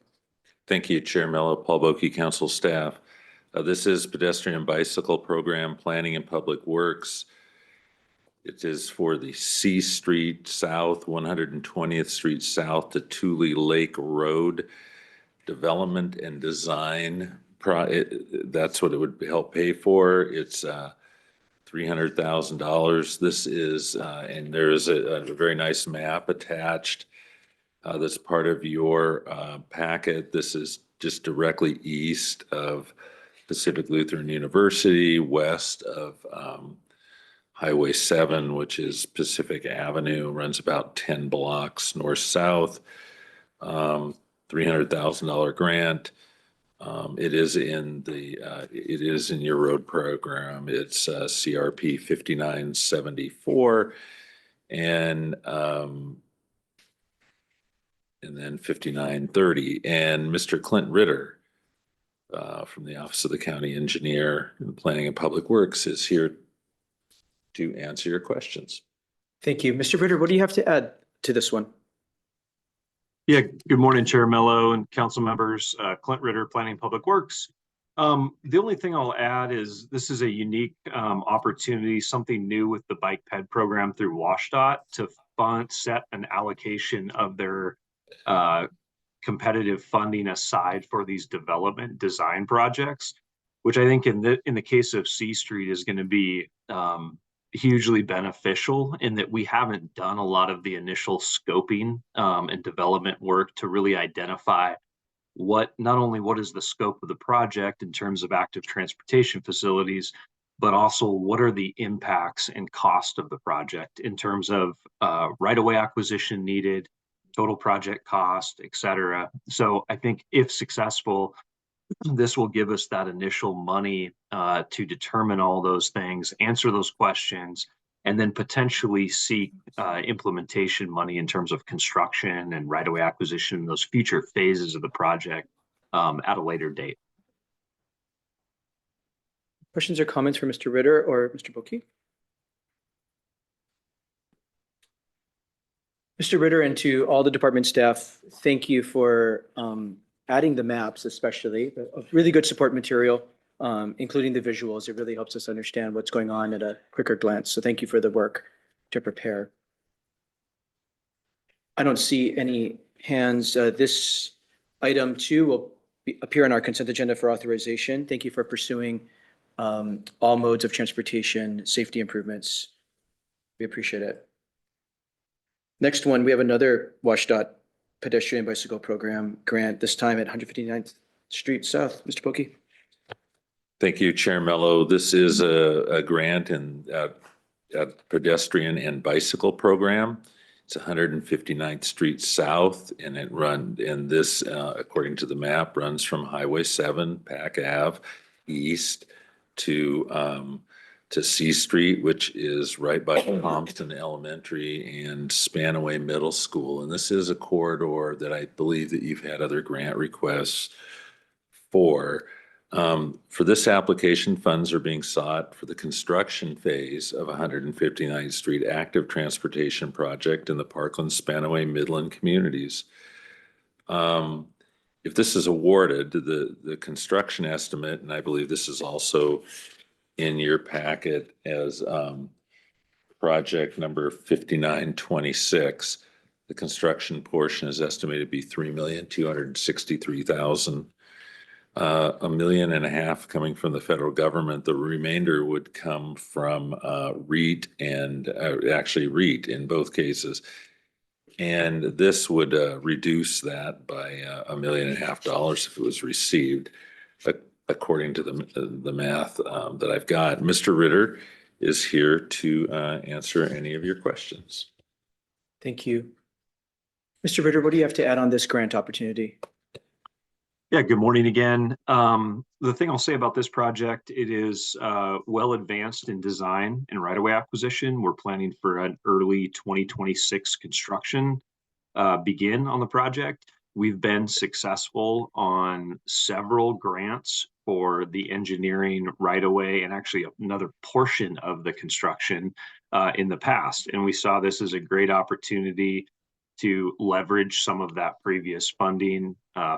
Thank you, Chair Mello, Paul Boki, council staff. This is pedestrian bicycle program planning and public works. It is for the C Street South, 120th Street South to Tule Lake Road development and design. That's what it would help pay for. It's $300,000. This is, and there's a very nice map attached that's part of your packet. This is just directly east of Pacific Lutheran University, west of Highway 7, which is Pacific Avenue, runs about 10 blocks north-south. $300,000 grant. It is in your road program. It's CRP 5974 and then 5930. And Mr. Clint Ritter from the Office of the County Engineer in Planning and Public Works is here to answer your questions. Thank you. Mr. Ritter, what do you have to add to this one? Yeah, good morning, Chair Mello and council members. Clint Ritter, Planning and Public Works. The only thing I'll add is this is a unique opportunity, something new with the Bike Ped program through WashDOT to set an allocation of their competitive funding aside for these development design projects, which I think in the case of C Street is going to be hugely beneficial in that we haven't done a lot of the initial scoping and development work to really identify not only what is the scope of the project in terms of active transportation facilities, but also what are the impacts and cost of the project in terms of right-of-way acquisition needed, total project cost, et cetera. So I think if successful, this will give us that initial money to determine all those things, answer those questions, and then potentially seek implementation money in terms of construction and right-of-way acquisition, those future phases of the project at a later date. Questions or comments for Mr. Ritter or Mr. Boki? Mr. Ritter, and to all the department staff, thank you for adding the maps, especially a really good support material, including the visuals. It really helps us understand what's going on at a quicker glance. So thank you for the work to prepare. I don't see any hands. This item 2 will appear on our consent agenda for authorization. Thank you for pursuing all modes of transportation, safety improvements. We appreciate it. Next one, we have another WashDOT pedestrian bicycle program grant, this time at 159th Street South. Mr. Boki. Thank you, Chair Mello. This is a grant in a pedestrian and bicycle program. It's 159th Street South, and this, according to the map, runs from Highway 7, Pack Ave, east to C Street, which is right by Thompson Elementary and Spanaway Middle School. And this is a corridor that I believe that you've had other grant requests for. For this application, funds are being sought for the construction phase of 159th Street Active Transportation Project in the Parkland, Spanaway, Midland communities. If this is awarded, the construction estimate, and I believe this is also in your packet as project number 5926, the construction portion is estimated to be $3,263,000. $1.5 million coming from the federal government. The remainder would come from REIT and actually REIT in both cases. And this would reduce that by $1.5 million if it was received, according to the math that I've got. Mr. Ritter is here to answer any of your questions. Thank you. Mr. Ritter, what do you have to add on this grant opportunity? Yeah, good morning again. The thing I'll say about this project, it is well advanced in design and right-of-way acquisition. We're planning for an early 2026 construction begin on the project. We've been successful on several grants for the engineering right-of-way and actually another portion of the construction in the past. And we saw this as a great opportunity to leverage some of that previous funding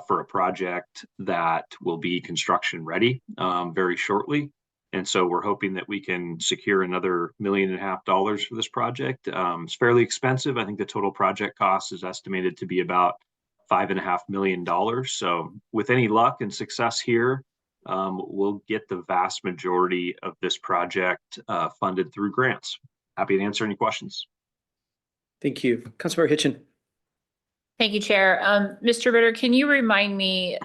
for a project that will be construction ready very shortly. And so we're hoping that we can secure another $1.5 million for this project. It's fairly expensive. I think the total project cost is estimated to be about $5.5 million. So with any luck and success here, we'll get the vast majority of this project funded through grants. Happy to answer any questions. Thank you. Councilmember Hitchin. Thank you, Chair. Mr. Ritter, can you remind me,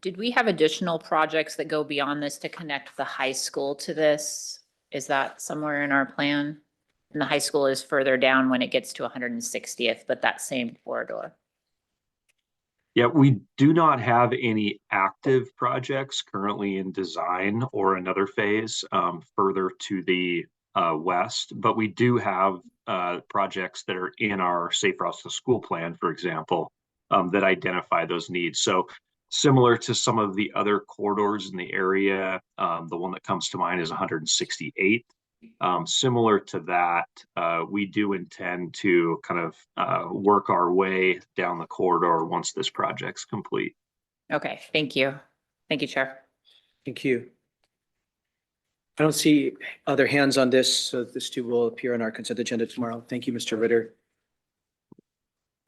did we have additional projects that go beyond this to connect the high school to this? Is that somewhere in our plan? And the high school is further down when it gets to 160th, but that same corridor. Yeah, we do not have any active projects currently in design or another phase further to the west, but we do have projects that are in our Safe Routes to School plan, for example, that identify those needs. So similar to some of the other corridors in the area, the one that comes to mind is 168. Similar to that, we do intend to kind of work our way down the corridor once this project's complete. Okay, thank you. Thank you, Chair. Thank you. I don't see other hands on this, so this too will appear on our consent agenda tomorrow. Thank you, Mr. Ritter.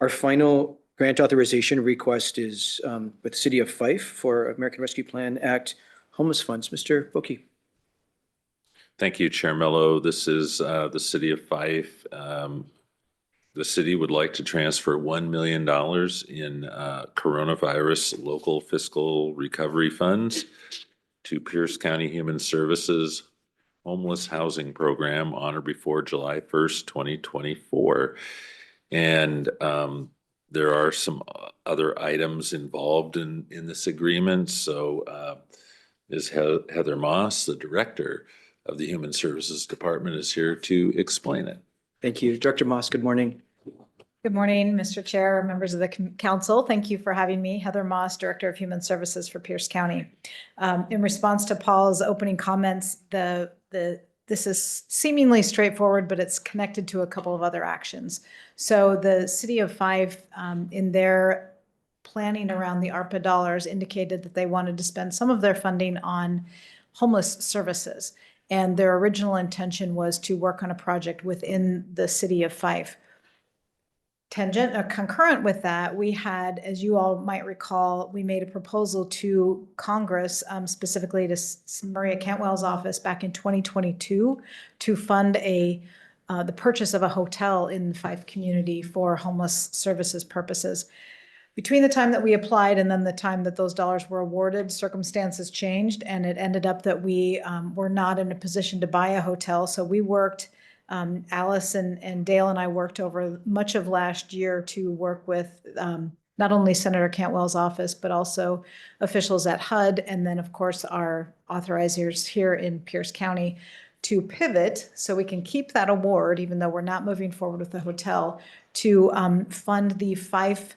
Our final grant authorization request is with the City of Fife for American Rescue Plan Act homeless funds. Mr. Boki. Thank you, Chair Mello. This is the City of Fife. The city would like to transfer $1 million in coronavirus local fiscal recovery funds to Pierce County Human Services Homeless Housing Program on or before July 1st, 2024. And there are some other items involved in this agreement. So Ms. Heather Moss, the Director of the Human Services Department, is here to explain it. Thank you. Director Moss, good morning. Good morning, Mr. Chair, members of the council. Thank you for having me. Heather Moss, Director of Human Services for Pierce County. In response to Paul's opening comments, this is seemingly straightforward, but it's connected to a couple of other actions. So the City of Fife, in their planning around the ARPA dollars, indicated that they wanted to spend some of their funding on homeless services. And their original intention was to work on a project within the City of Fife. Tangent or concurrent with that, we had, as you all might recall, we made a proposal to Congress, specifically to Maria Cantwell's office back in 2022, to fund the purchase of a hotel in the Fife community for homeless services purposes. Between the time that we applied and then the time that those dollars were awarded, circumstances changed, and it ended up that we were not in a position to buy a hotel. So we worked. Alice and Dale and I worked over much of last year to work with not only Senator Cantwell's office, but also officials at HUD, and then of course our authorizers here in Pierce County to pivot so we can keep that award, even though we're not moving forward with the hotel, to fund the Fife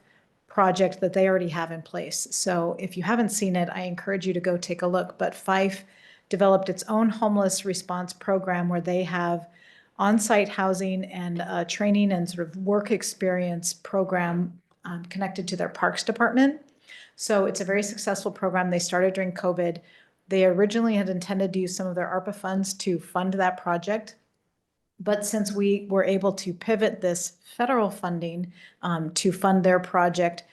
project that they already have in place. So if you haven't seen it, I encourage you to go take a look. But Fife developed its own homeless response program where they have on-site housing and training and sort of work experience program connected to their parks department. So it's a very successful program. They started during COVID. They originally had intended to use some of their ARPA funds to fund that project. But since we were able to pivot this federal funding to fund their project,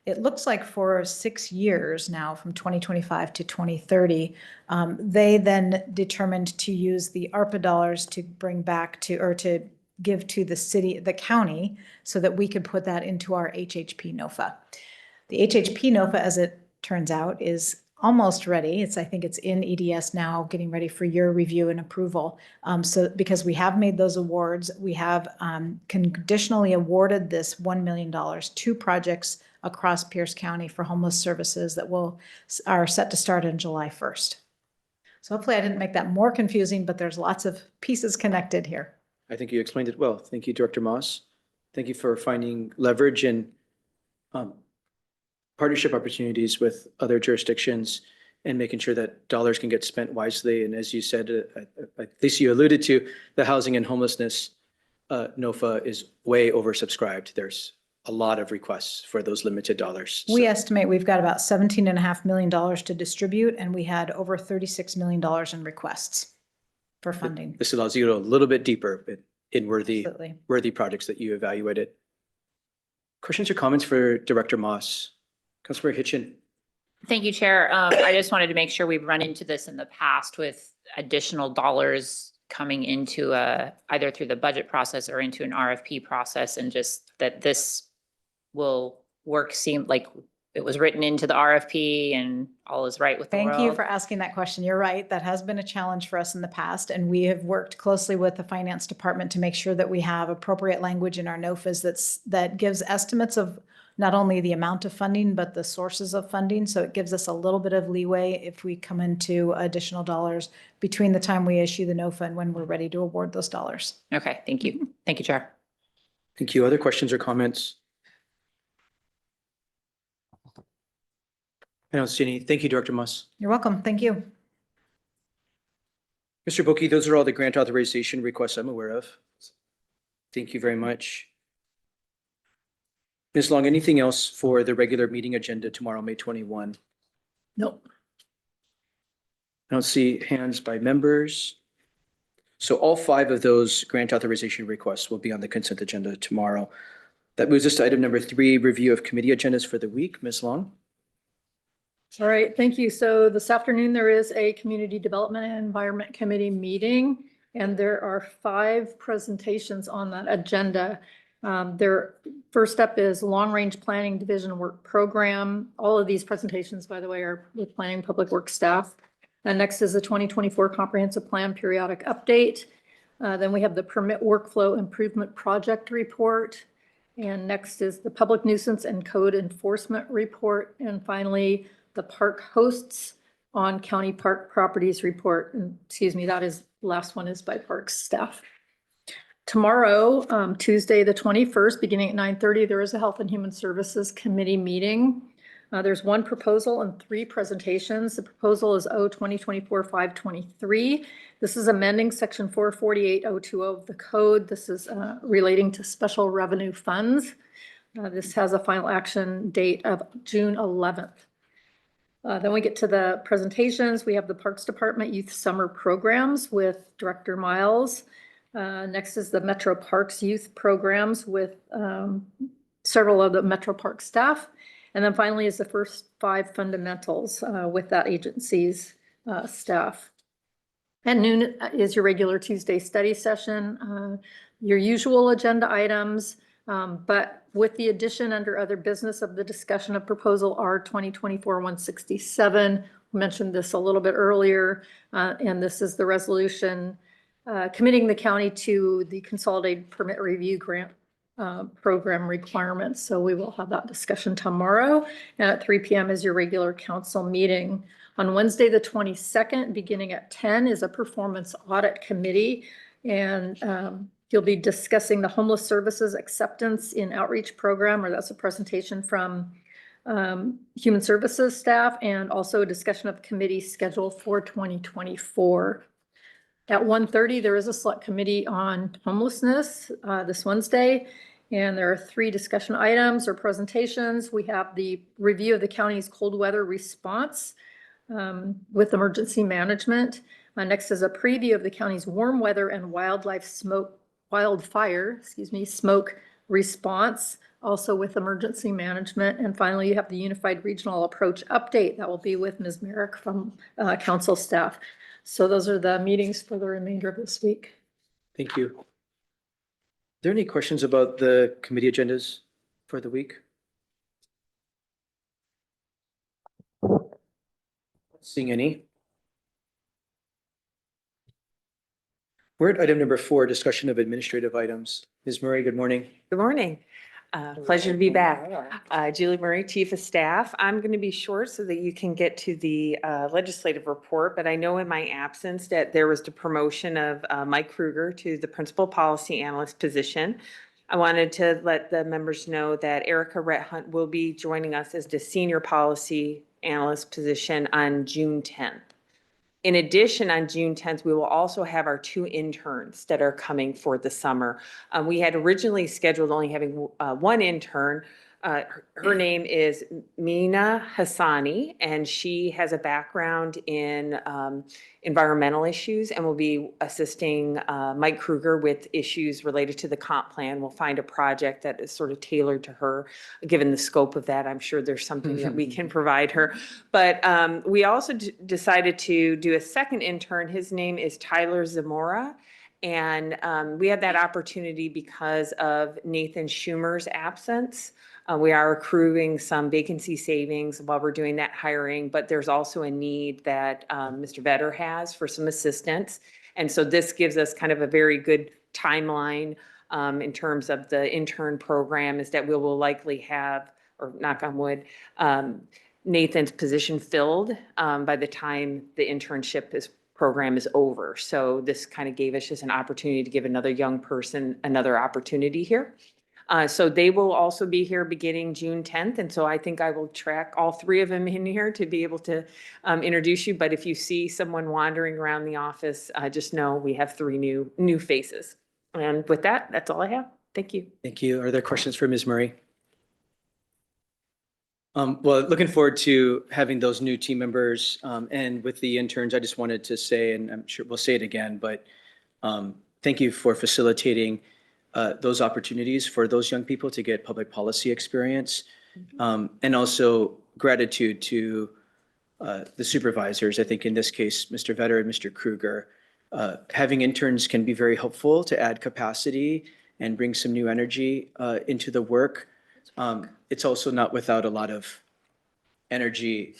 it looks like for 6 years now, from 2025 to 2030, they then determined to use the ARPA dollars to bring back to, or to give to the county, so that we could put that into our HHP NOFA. The HHP NOFA, as it turns out, is almost ready. I think it's in EDS now, getting ready for your review and approval. So because we have made those awards, we have conditionally awarded this $1 million to projects across Pierce County for homeless services that are set to start on July 1st. So hopefully I didn't make that more confusing, but there's lots of pieces connected here. I think you explained it well. Thank you, Director Moss. Thank you for finding leverage and partnership opportunities with other jurisdictions and making sure that dollars can get spent wisely. And as you said, at least you alluded to, the housing and homelessness NOFA is way oversubscribed. There's a lot of requests for those limited dollars. We So estimate we've got about $17.5 million to distribute, and we had over $36 million in requests for funding. this allows you to go a little bit deeper in Absolutely. worthy projects that you evaluated. Questions or comments for Director Moss? Councilor Hitchin. Thank you, Chair. I just wanted to make sure we've run into this in the past with additional dollars coming into either through the budget process or into an RFP process, and just that this will seem like it was written into the RFP and all is right with the world. Thank you for asking that question. You're right. That has been a challenge for us in the past, and we have worked closely with the finance department to make sure that we have appropriate language in our NOFAs that gives estimates of not only the amount of funding, but the sources of funding. So it gives us a little bit of leeway if we come into additional dollars between the time we issue the NOFA and when we're ready to award those dollars. Okay, thank you. Thank you, Chair. Thank you. Other questions or comments? I don't see any. Thank you, Director Moss. You're welcome. Thank you. Mr. Boki, those are all the grant authorization requests I'm aware of. Thank you very much. Ms. Long, anything else for the regular meeting agenda tomorrow, May 21? Nope. I don't see hands by members. So all 5 of those grant authorization requests will be on the consent agenda tomorrow. That moves us to item number 3, review of committee agendas for the week. Ms. Long? All right, thank you. So this afternoon, there is a Community Development and Environment Committee meeting, and there are 5 presentations on that agenda. Their first up is Long Range Planning Division Work Program. All of these presentations, by the way, are with Planning Public Works staff. And next is the 2024 Comprehensive Plan Periodic Update. Then we have the Permit Workflow Improvement Project Report. And next is the Public Nuisance and Code Enforcement Report. And finally, the Park Hosts on County Park Properties Report. And excuse me, last one is by Parks staff. Tomorrow, Tuesday, the 21st, beginning at 9:30, there is a Health and Human Services Committee meeting. There's 1 proposal and 3 presentations. The proposal is O 2024-523. This is amending section 448.020 of the code. This is relating to special revenue funds. This has a final action date of June 11th. Then we get to the presentations. We have the Parks Department Youth Summer Programs with Director Miles. Next is the Metro Parks Youth Programs with several of the Metro Park staff. And then finally is the first 5 fundamentals with that agency's staff. At noon is your regular Tuesday study session, your usual agenda items, but with the addition under other business of the discussion of proposal R 2024-167, we mentioned this a little bit earlier, and this is the resolution committing the county to the Consolidated Permit Review Grant program requirements. So we will have that discussion tomorrow. And at 3 p.m. is your regular council meeting. On Wednesday, the 22nd, beginning at 10, is a performance audit committee. And You'll be discussing the homeless services acceptance in outreach program, or that's a presentation from human services staff, and also a discussion of committee schedule for 2024. At 1:30, there is a select committee on homelessness this Wednesday, and there are 3 discussion items or presentations. We have the review of the county's cold weather response with emergency management. Next is a preview of the county's warm weather and wildfire smoke response, also with emergency management. And finally, you have the Unified Regional Approach update that will be with Ms. Merrick from council staff. So those are the meetings for the remainder of this week. Thank you. Are there any questions about the committee agendas for the week? Seeing any? We're at item number 4, discussion of administrative items. Ms. Murray, good morning. Good morning. Pleasure to be back. Julie Murray, Chief of Staff. I'm going to be short so that you can get to the legislative report, but I know in my absence that there was the promotion of Mike Kruger to the Principal Policy Analyst position. I wanted to let the members know that Erica Rett-Hunt will be joining us as the Senior Policy Analyst position on June 10th. In addition, on June 10th, we will also have our 2 interns that are coming for the summer. We had originally scheduled only having 1 intern. Her name is Mina Hassani, and she has a background in environmental issues and will be assisting Mike Kruger with issues related to the comp plan. We'll find a project that is sort of tailored to her. Given the scope of that, I'm sure there's something that we can provide her. But we also decided to do a second intern. His name is Tyler Zamora. And we had that opportunity because of Nathan Schumer's absence. We are accruing some vacancy savings while we're doing that hiring, but there's also a need that Mr. Vetter has for some assistance. And so this gives us kind of a very good timeline in terms of the intern program, is that we will likely have, or knock on wood, Nathan's position filled by the time the internship program is over. So this kind of gave us just an opportunity to give another young person another opportunity here. So they will also be here beginning June 10th. And so I think I will track all 3 of them in here to be able to introduce you. But if you see someone wandering around the office, just know we have 3 new faces. And with that, that's all I have. Thank you. Thank you. Are there questions for Ms. Murray? Well, looking forward to having those new team members. And with the interns, I just wanted to say, and I'm sure we'll say it again, but thank you for facilitating those opportunities for those young people to get public policy experience. And also gratitude to the supervisors. I think in this case, Mr. Vetter and Mr. Kruger. Having interns can be very helpful to add capacity and bring some new energy into the work. It's also not without a lot of energy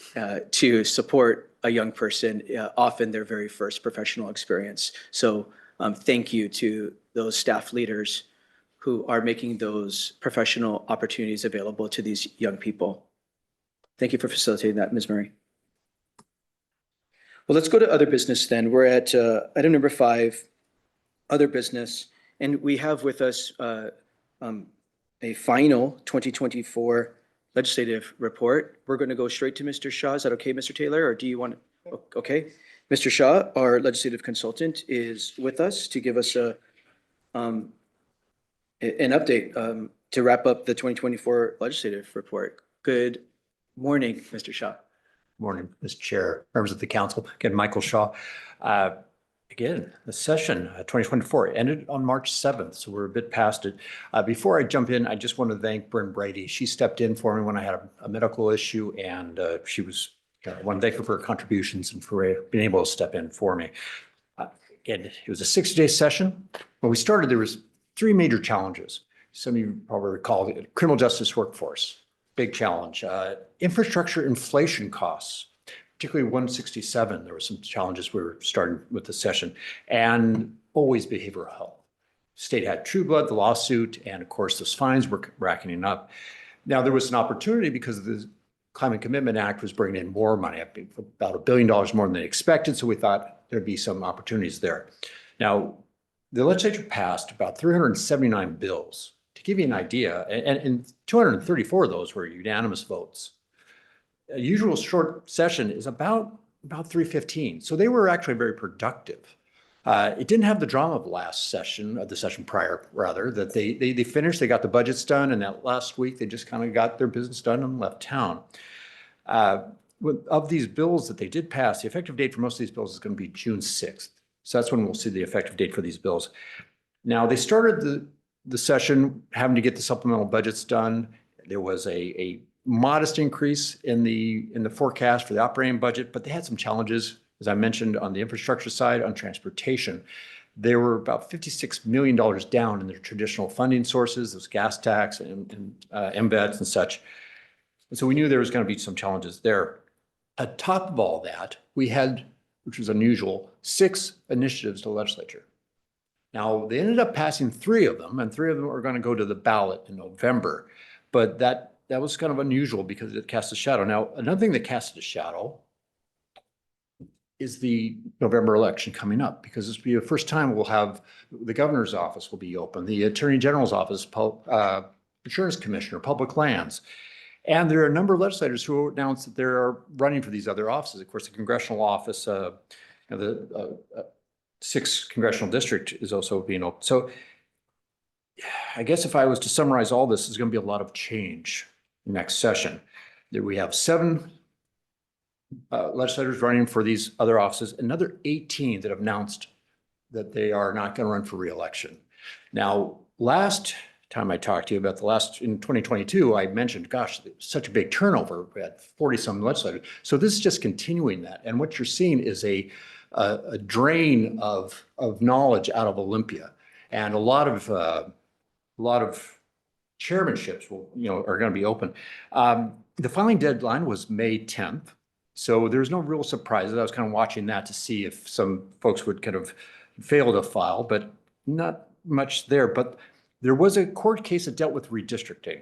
to support a young person, often their very first professional experience. So thank you to those staff leaders who are making those professional opportunities available to these young people. Thank you for facilitating that, Ms. Murray. Well, let's go to other business then. We're at item number 5, other business, and we have with us a final 2024 legislative report. We're going to go straight to Mr. Shaw. Is that okay, Mr. Taylor, or do you want to? Okay. Mr. Shaw, our legislative consultant, is with us to give us an update to wrap up the 2024 legislative report. Good morning, Mr. Shaw. Morning, Mr. Chair, members of the council. Again, Michael Shaw. Again, the session 2024 ended on March 7th, so we're a bit past it. Before I jump in, I just want to thank Bryn Brady. She stepped in for me when I had a medical issue, and she was, I want to thank her for her contributions and for being able to step in for me. Again, it was a 60-day session. When we started, there was 3 major challenges. Some of you probably recall the criminal justice workforce, big challenge. Infrastructure inflation costs, particularly 167, there were some challenges we were starting with the session, and always behavioral health. State had True Blood, the lawsuit, and of course those fines were racking up. Now there was an opportunity because the Climate Commitment Act was bringing in more money, about $1 billion more than they expected, so we thought there'd be some opportunities there. Now, the legislature passed about 379 bills. To give you an idea, and 234 of those were unanimous votes. A usual short session is about 315. So they were actually very productive. It didn't have the drama of last session, of the session prior, rather, that they finished, they got the budgets done, and that last week they just kind of got their business done and left town. Of these bills that they did pass, the effective date for most of these bills is going to be June 6th. So that's when we'll see the effective date for these bills. Now, they started the session having to get the supplemental budgets done. There was a modest increase in the forecast for the operating budget, but they had some challenges, as I mentioned, on the infrastructure side, on transportation. They were about $56 million down in their traditional funding sources, those gas tax and embeds and such. And so we knew there was going to be some challenges there. On top of all that, we had, which was unusual, 6 initiatives to the legislature. Now, they ended up passing 3 of them, and 3 of them are going to go to the ballot in November. But that was kind of unusual because it cast a shadow. Now, another thing that casted a shadow is the November election coming up, because this will be the first time we'll have the governor's office will be open, the attorney general's office, insurance commissioner, public lands. And there are a number of legislators who announced that they're running for these other offices. Of course, the congressional office, the 6th congressional district is also being open. So I guess if I was to summarize all this, there's going to be a lot of change next session. There we have 7 legislators running for these other offices, another 18 that have announced that they are not going to run for re-election. Now, last time I talked to you about in 2022, I mentioned, gosh, such a big turnover. We had 40-some legislators. So this is just continuing that. And what you're seeing is a drain of knowledge out of Olympia. And a lot of chairmanships are going to be open. The filing deadline was May 10th. So there's no real surprises. I was kind of watching that to see if some folks would kind of fail to file, but not much there. But there was a court case that dealt with redistricting,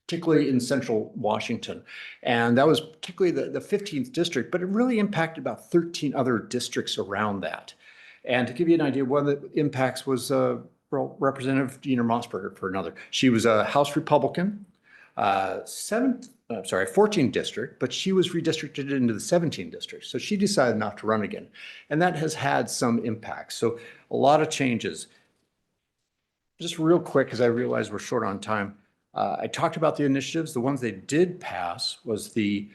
particularly in central Washington. And that was particularly the 15th district, but it really impacted about 13 other districts around that. And to give you an idea, one of the impacts was Representative Gina Mossberger for another. She was a House Republican, 14th district, but she was redistricted into the 17th district. So she decided not to run again. And that has had some impact. So a lot of changes. Just real quick, because I realize we're short on time. I talked about the initiatives. The ones they did pass was the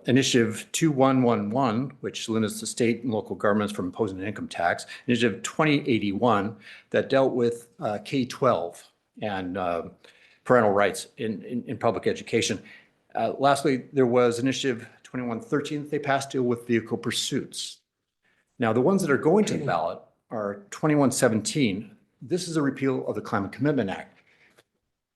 initiative 2111, which limits the state and local governments from imposing an income tax. Initiative 2081 that dealt with K-12 and parental rights in public education. Lastly, there was initiative 2113 that they passed, deal with vehicle pursuits. Now, the ones that are going to the ballot are 2117. This is a repeal of the Climate Commitment Act,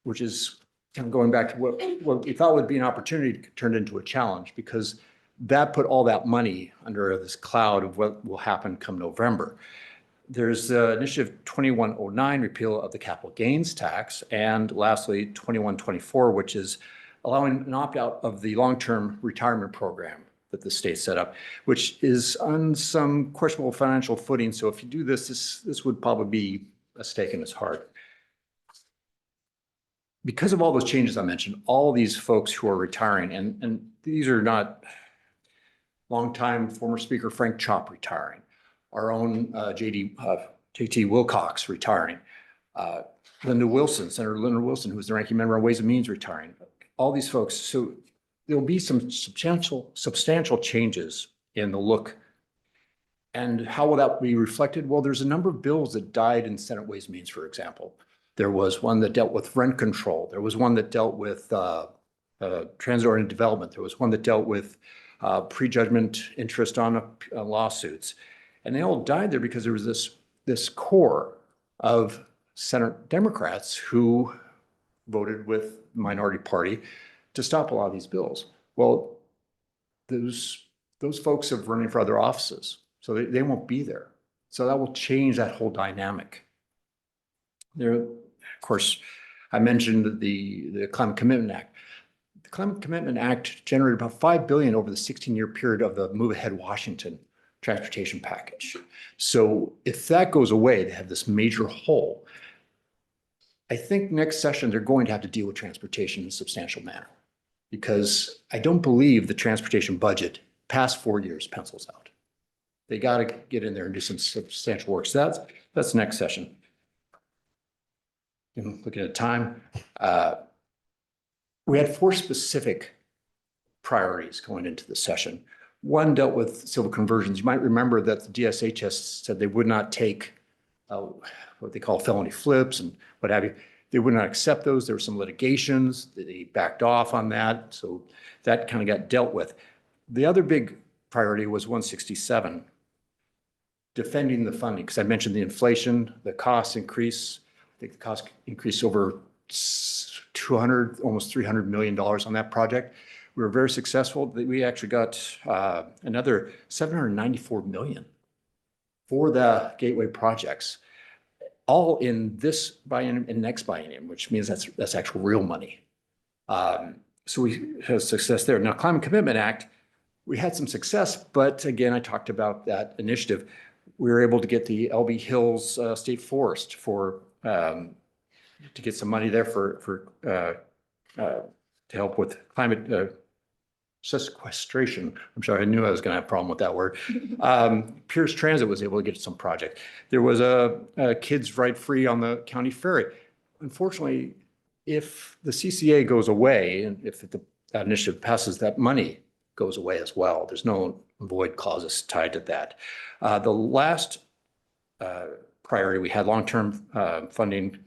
which is kind of going back to what we thought would be an opportunity turned into a challenge, because that put all that money under this cloud of what will happen come November. There's initiative 2109, repeal of the capital gains tax, and lastly, 2124, which is allowing an opt-out of the long-term retirement program that the state set up, which is on some questionable financial footing. So if you do this would probably be a stake in his heart. Because of all those changes I mentioned, all these folks who are retiring, and these are not longtime former Speaker Frank Chop retiring, our own JT Wilcox retiring, Linda Wilson, Senator Linda Wilson, who's the ranking member on Ways and Means, retiring. All these folks, so there'll be some substantial changes in the look. And how will that be reflected? Well, there's a number of bills that died in Senate Ways and Means, for example. There was one that dealt with rent control. There was one that dealt with transit-oriented development. There was one that dealt with prejudgment interest on lawsuits. And they all died there because there was this core of Senate Democrats who voted with the minority party to stop a lot of these bills. Well, those folks are running for other offices, so they won't be there. So that will change that whole dynamic. There, of course, I mentioned the Climate Commitment Act. Climate Commitment Act generated about $5 billion over the 16-year period of the Move Ahead Washington transportation package. So if that goes away, they have this major hole. I think next session, they're going to have to deal with transportation in a substantial manner. Because I don't believe the transportation budget past 4 years pencils out. They got to get in there and do some substantial work. So that's next session. And looking at time, we had 4 specific priorities going into the session. One dealt with civil conversions. You might remember that the DSHS said they would not take what they call felony flips and what have you. They would not accept those. There were some litigations. They backed off on that. So that kind of got dealt with. The other big priority was 167, defending the funding, because I mentioned the inflation, the cost increase. I think the cost increased over 200, almost $300 million on that project. We were very successful. We actually got another $794 million for the gateway projects, all in this biennium and next biennium, which means that's actual real money. So we had success there. Now, Climate Commitment Act, we had some success, but again, I talked about that initiative. We were able to get the LB Hills State Forest to get some money there to help with climate sequestration. I'm sorry, I knew I was going to have a problem with that word. Pierce Transit was able to get some project. There was a kids ride free on the county ferry. Unfortunately, if the CCA goes away and if that initiative passes, that money goes away as well. There's no void clauses tied to that. The last priority we had long-term funding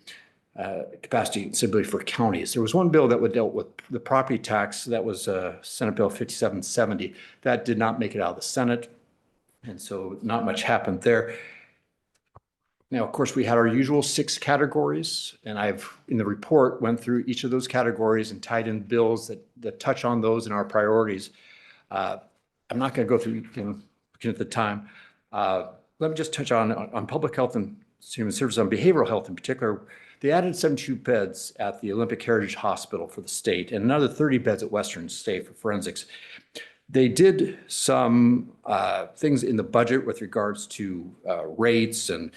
capacity and stability for counties. There was one bill that would dealt with the property tax. That was Senate Bill 5770. That did not make it out of the Senate. And so not much happened there. Now, of course, we had our usual 6 categories, and I've, in the report, went through each of those categories and tied in bills that touch on those in our priorities. I'm not going to go through, looking at the time. Let me just touch on public health and human services, on behavioral health in particular. They added 72 beds at the Olympic Heritage Hospital for the state and another 30 beds at Western State for forensics. They did some things in the budget with regards to rates and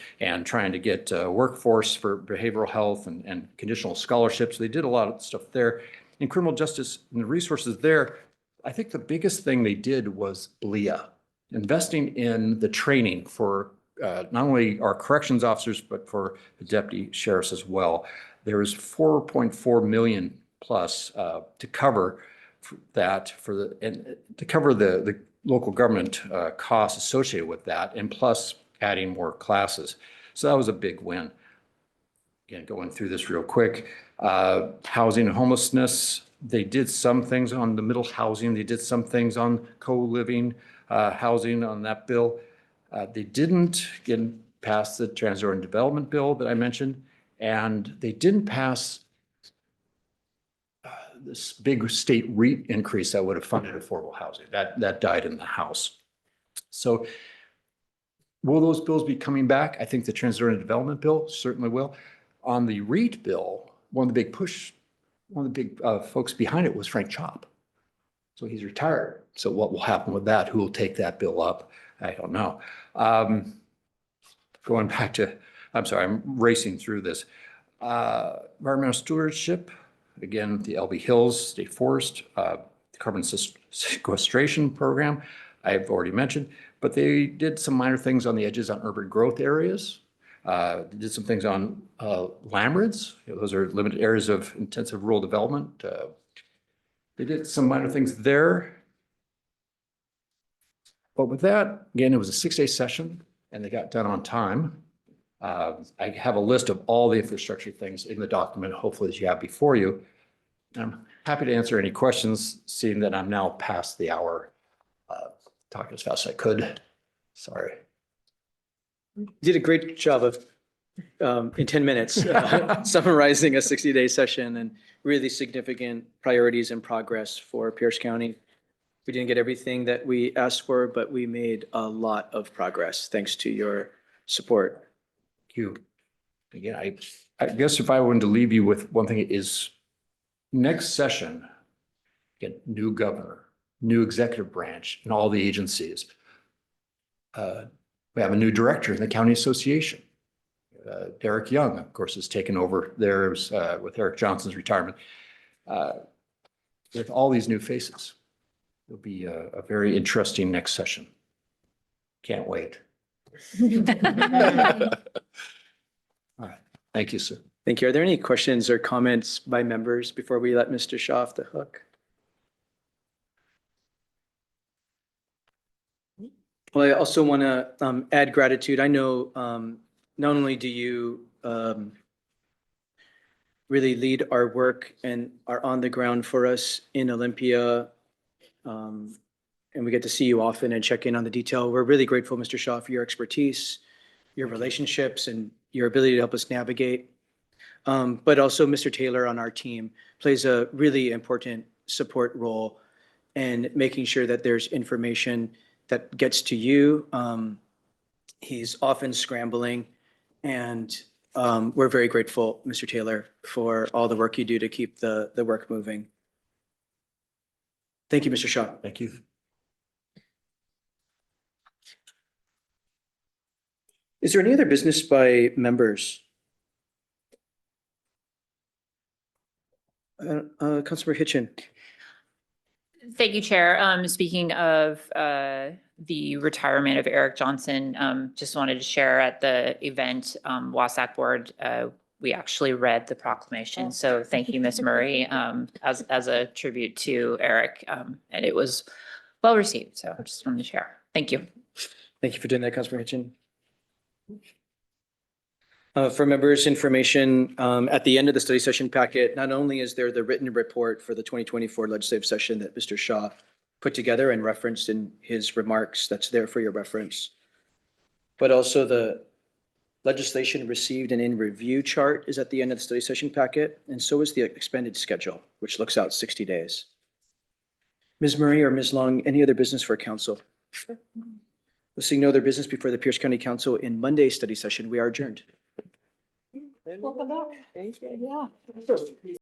trying to get workforce for behavioral health and conditional scholarships. They did a lot of stuff there. In criminal justice and the resources there, I think the biggest thing they did was BLEA, investing in the training for not only our corrections officers, but for the deputy sheriffs as well. There is 4.4 million plus to cover that to cover the local government costs associated with that, and plus adding more classes. So that was a big win. Again, going through this real quick, housing and homelessness. They did some things on the middle housing. They did some things on co-living housing on that bill. They didn't get past the Trans-Jordan Development Bill that I mentioned, and they didn't pass this big state REIT increase that would have funded affordable housing. That died in the House. So will those bills be coming back? I think the Trans-Jordan Development Bill certainly will. On the REIT bill, one of the big folks behind it was Frank Chop. So he's retired. So what will happen with that? Who will take that bill up? I don't know. Going back to, I'm sorry, I'm racing through this. Environmental stewardship, again, the LB Hills State Forest, the carbon sequestration program, I've already mentioned, but they did some minor things on the edges on urban growth areas. They did some things on LAMRIDs. Those are limited areas of intensive rural development. They did some minor things there. But with that, again, it was a 6-day session and they got done on time. I have a list of all the infrastructure things in the document, hopefully that you have before you. I'm happy to answer any questions, seeing that I'm now past the hour, talking as fast as I could. Sorry. You did a great job of, in 10 minutes, summarizing a 60-day session and really significant priorities and progress for Pierce County. We didn't get everything that we asked for, but we made a lot of progress thanks to your support. Thank you. Again, I guess if I wanted to leave you with one thing is next session, again, new governor, new executive branch and all the agencies. We have a new director in the county association. Derek Young, of course, has taken over theirs with Eric Johnson's retirement. With all these new faces, it'll be a very interesting next session. Can't wait. All right. Thank you, sir. Thank you. Are there any questions or comments by members before we let Mr. Shaw off the hook? Well, I also want to add gratitude. I know not only do you really lead our work and are on the ground for us in Olympia, and we get to see you often and check in on the detail. We're really grateful, Mr. Shaw, for your expertise, your relationships, and your ability to help us navigate. But also Mr. Taylor on our team plays a really important support role in making sure that there's information that gets to you. He's often scrambling, and we're very grateful, Mr. Taylor, for all the work you do to keep the work moving. Thank you, Mr. Shaw. Thank you. Is there any other business by members? Councilmember Hitchin. Thank you, Chair. Speaking of the retirement of Eric Johnson, just wanted to share at the event, Wasac Board, we actually read the proclamation. So thank you, Ms. Murray, as a tribute to Eric. And it was well received. So I just wanted to share. Thank you. Thank you for doing that, Councilmember Hitchin. For members' information, at the end of the study session packet, not only is there the written report for the 2024 legislative session that Mr. Shaw put together and referenced in his remarks, that's there for your reference, but also the legislation received and in review chart is at the end of the study session packet, and so is the expended schedule, which looks out 60 days. Ms. Murray or Ms. Long, any other business for council? Seeing no other business before the Pierce County Council in Monday's study session, we are adjourned. Welcome back. Yeah.